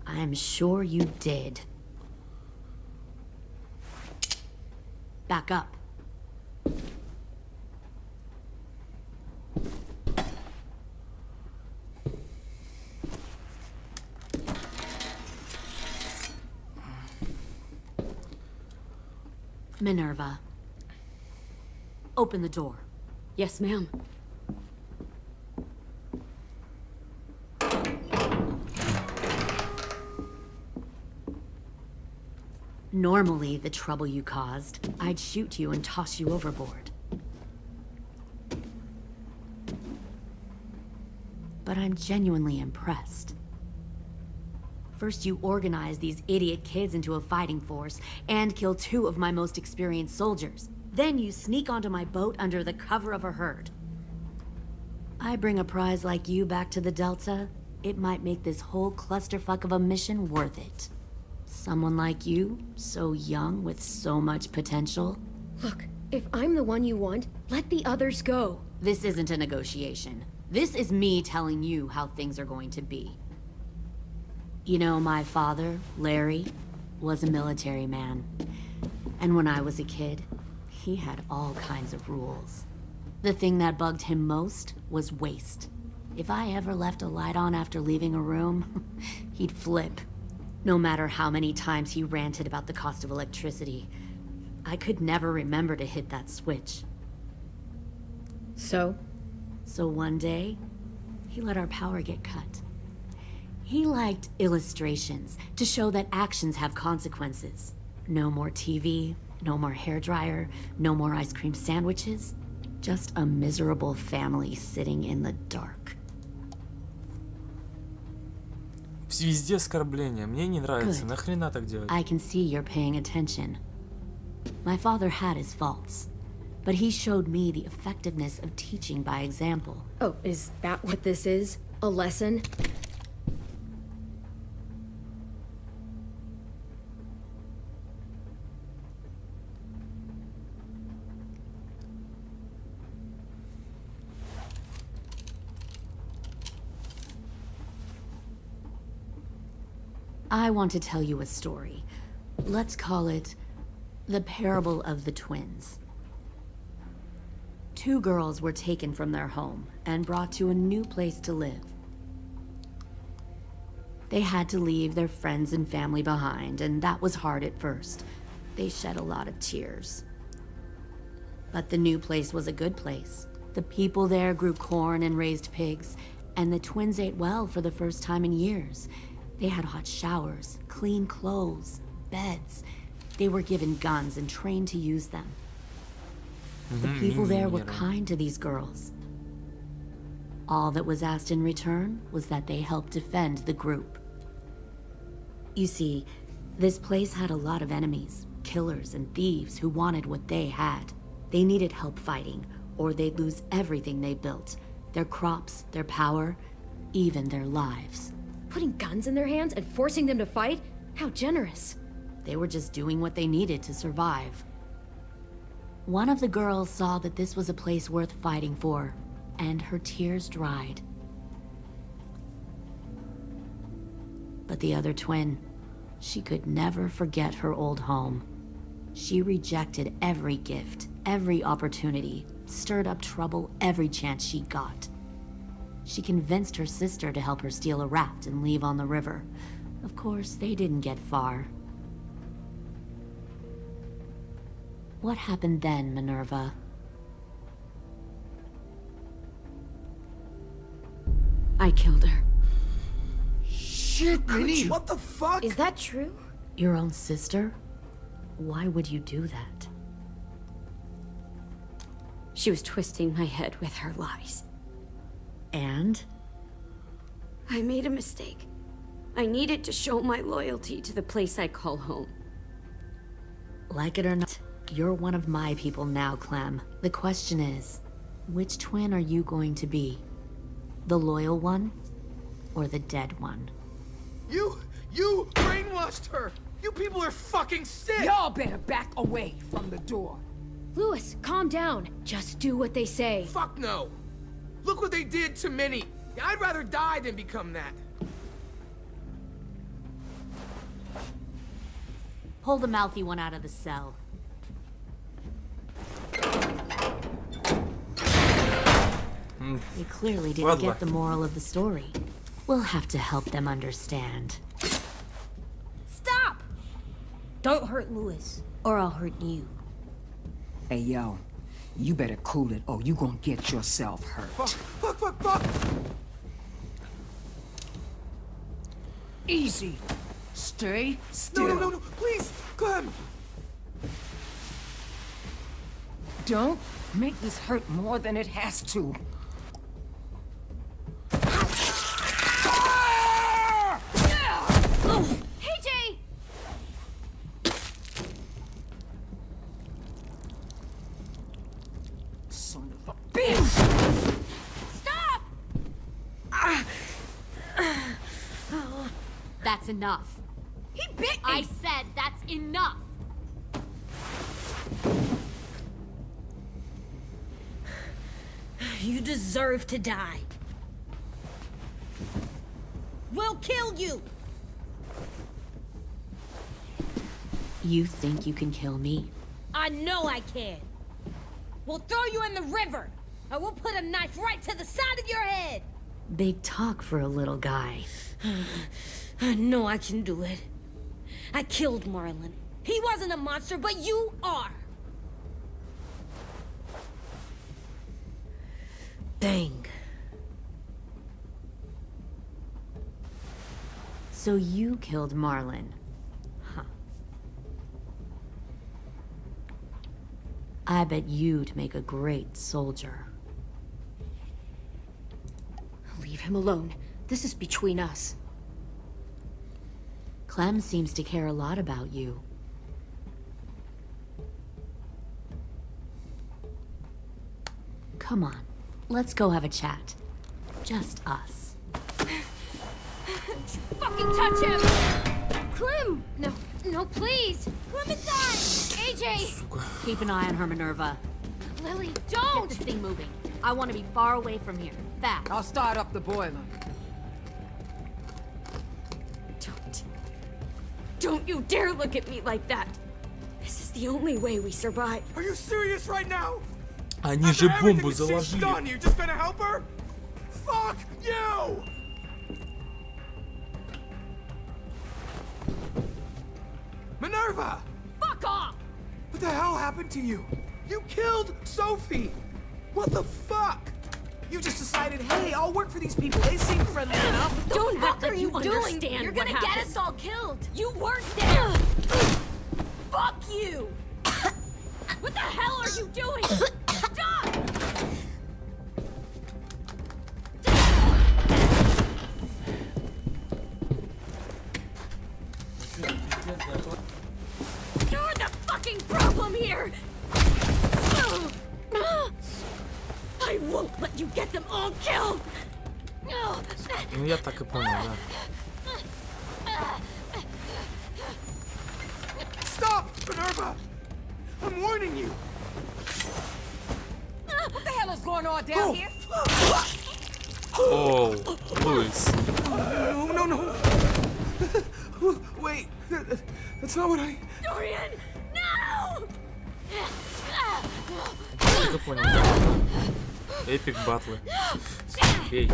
I'm sure you did. Back up. Minerva. Open the door. Yes, ma'am. Normally, the trouble you caused, I'd shoot you and toss you overboard. But I'm genuinely impressed. First, you organize these idiot kids into a fighting force and kill 2 of my most experienced soldiers. Then you sneak onto my boat under the cover of a herd. I bring a prize like you back to the Delta, it might make this whole clusterfuck of a mission worth it. Someone like you, so young with so much potential. Look, if I'm the one you want, let the others go. This isn't a negotiation. This is me telling you how things are going to be. You know, my father, Larry, was a military man. And when I was a kid, he had all kinds of rules. The thing that bugged him most was waste. If I ever left a light on after leaving a room, he'd flip. No matter how many times he ranted about the cost of electricity, I could never remember to hit that switch. So one day, he let our power get cut. He liked illustrations to show that actions have consequences. No more TV, no more hairdryer, no more ice cream sandwiches. Just a miserable family sitting in the dark. Везде оскорбления. Мне не нравится. Нахрена так делать? I can see you're paying attention. My father had his faults, but he showed me the effectiveness of teaching by example. Oh, is that what this is? A lesson? I want to tell you a story. Let's call it the parable of the twins. 2 girls were taken from their home and brought to a new place to live. They had to leave their friends and family behind, and that was hard at first. They shed a lot of tears. But the new place was a good place. The people there grew corn and raised pigs, and the twins ate well for the first time in years. They had hot showers, clean clothes, beds. They were given guns and trained to use them. The people there were kind to these girls. All that was asked in return was that they help defend the group. You see, this place had a lot of enemies, killers and thieves who wanted what they had. They needed help fighting, or they'd lose everything they built. Their crops, their power, even their lives. Putting guns in their hands and forcing them to fight? How generous. They were just doing what they needed to survive. One of the girls saw that this was a place worth fighting for, and her tears dried. But the other twin, she could never forget her old home. She rejected every gift, every opportunity, stirred up trouble every chance she got. She convinced her sister to help her steal a raft and leave on the river. Of course, they didn't get far. What happened then, Minerva? I killed her. shit, Minnie! What the fuck? Is that true? Your own sister? Why would you do that? She was twisting my head with her lies. And? I made a mistake. I needed to show my loyalty to the place I call home. Like it or not, you're one of my people now, Clem. The question is, which twin are you going to be? The loyal one or the dead one? You brainwashed her! You people are fucking sick! Y'all better back away from the door. Lewis, calm down. Just do what they say. Fuck no! Look what they did to Minnie! I'd rather die than become that. Pull the mouthy one out of the cell. You clearly didn't get the moral of the story. We'll have to help them understand. Stop! Don't hurt Lewis, or I'll hurt you. Hey, yo. You better cool it, or you gonna get yourself hurt. Fuck! Easy. Stay still. No, please, Clem! Don't make this hurt more than it has to. Hey, Jay! Son of a bitch! Stop! That's enough. He bit me! I said that's enough. You deserve to die. We'll kill you! You think you can kill me? I know I can. We'll throw you in the river, and we'll put a knife right to the side of your head. Big talk for a little guy. I know I can do it. I killed Marlon. He wasn't a monster, but you are. Dang. So you killed Marlon. Huh. I bet you'd make a great soldier. Leave him alone. This is between us. Clem seems to care a lot about you. Come on, let's go have a chat. Just us. Fucking touch him! Clem! No, please! Clementine! AJ! Keep an eye on her, Minerva. Lily, don't! Get this thing moving. I want to be far away from here. Fast. I'll start up the boiler. Don't you dare look at me like that! This is the only way we survive. Are you serious right now? Они же After бомбу everything that she's заложили. done, you're just gonna help her? Fuck you! Minerva! Fuck off! What the hell happened to you? You killed Sophie! What the fuck? You just decided, hey, I'll work for these people. They seem friendly enough. Don't act like are you you doing? understand You're what gonna get happened. us all killed. You weren't there! Fuck you! What the hell are you doing? Stop! You're the fucking problem here! I won't let you get them all killed! Ну я так и понял, да. Stop, Minerva! I'm warning you. What the hell is going on down here? О, Луис. No. Wait, that's not what I... Dorian, no! Я понял, да. Эпик батлы. Эй.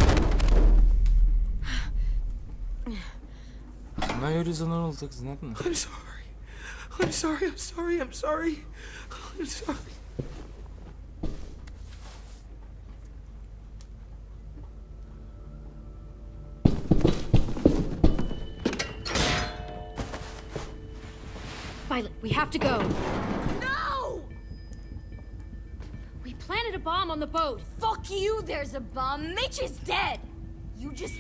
Она ее резанула так знатно. I'm sorry. Violet, we have to go. No! We planted a bomb on the boat. Fuck you, there's a bomb. Mitch is dead. You just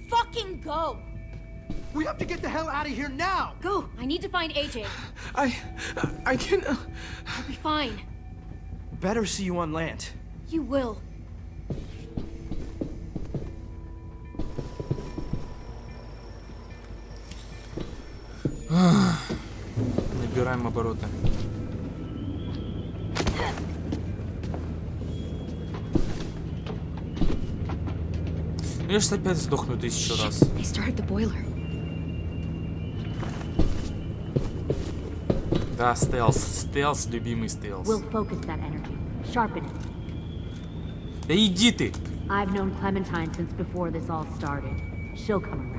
fucking go. We have to get the hell out of here now! Go! I need to find AJ. I can... I'll be fine. Better see you on land. You will. Набираем обороты. Я сейчас опять сдохну 1000 раз. They started the boiler. Да, стелс. Стелс, любимый стелс. We'll focus that energy. Sharpen it. Да иди ты! I've known Clementine since before this all started. She'll come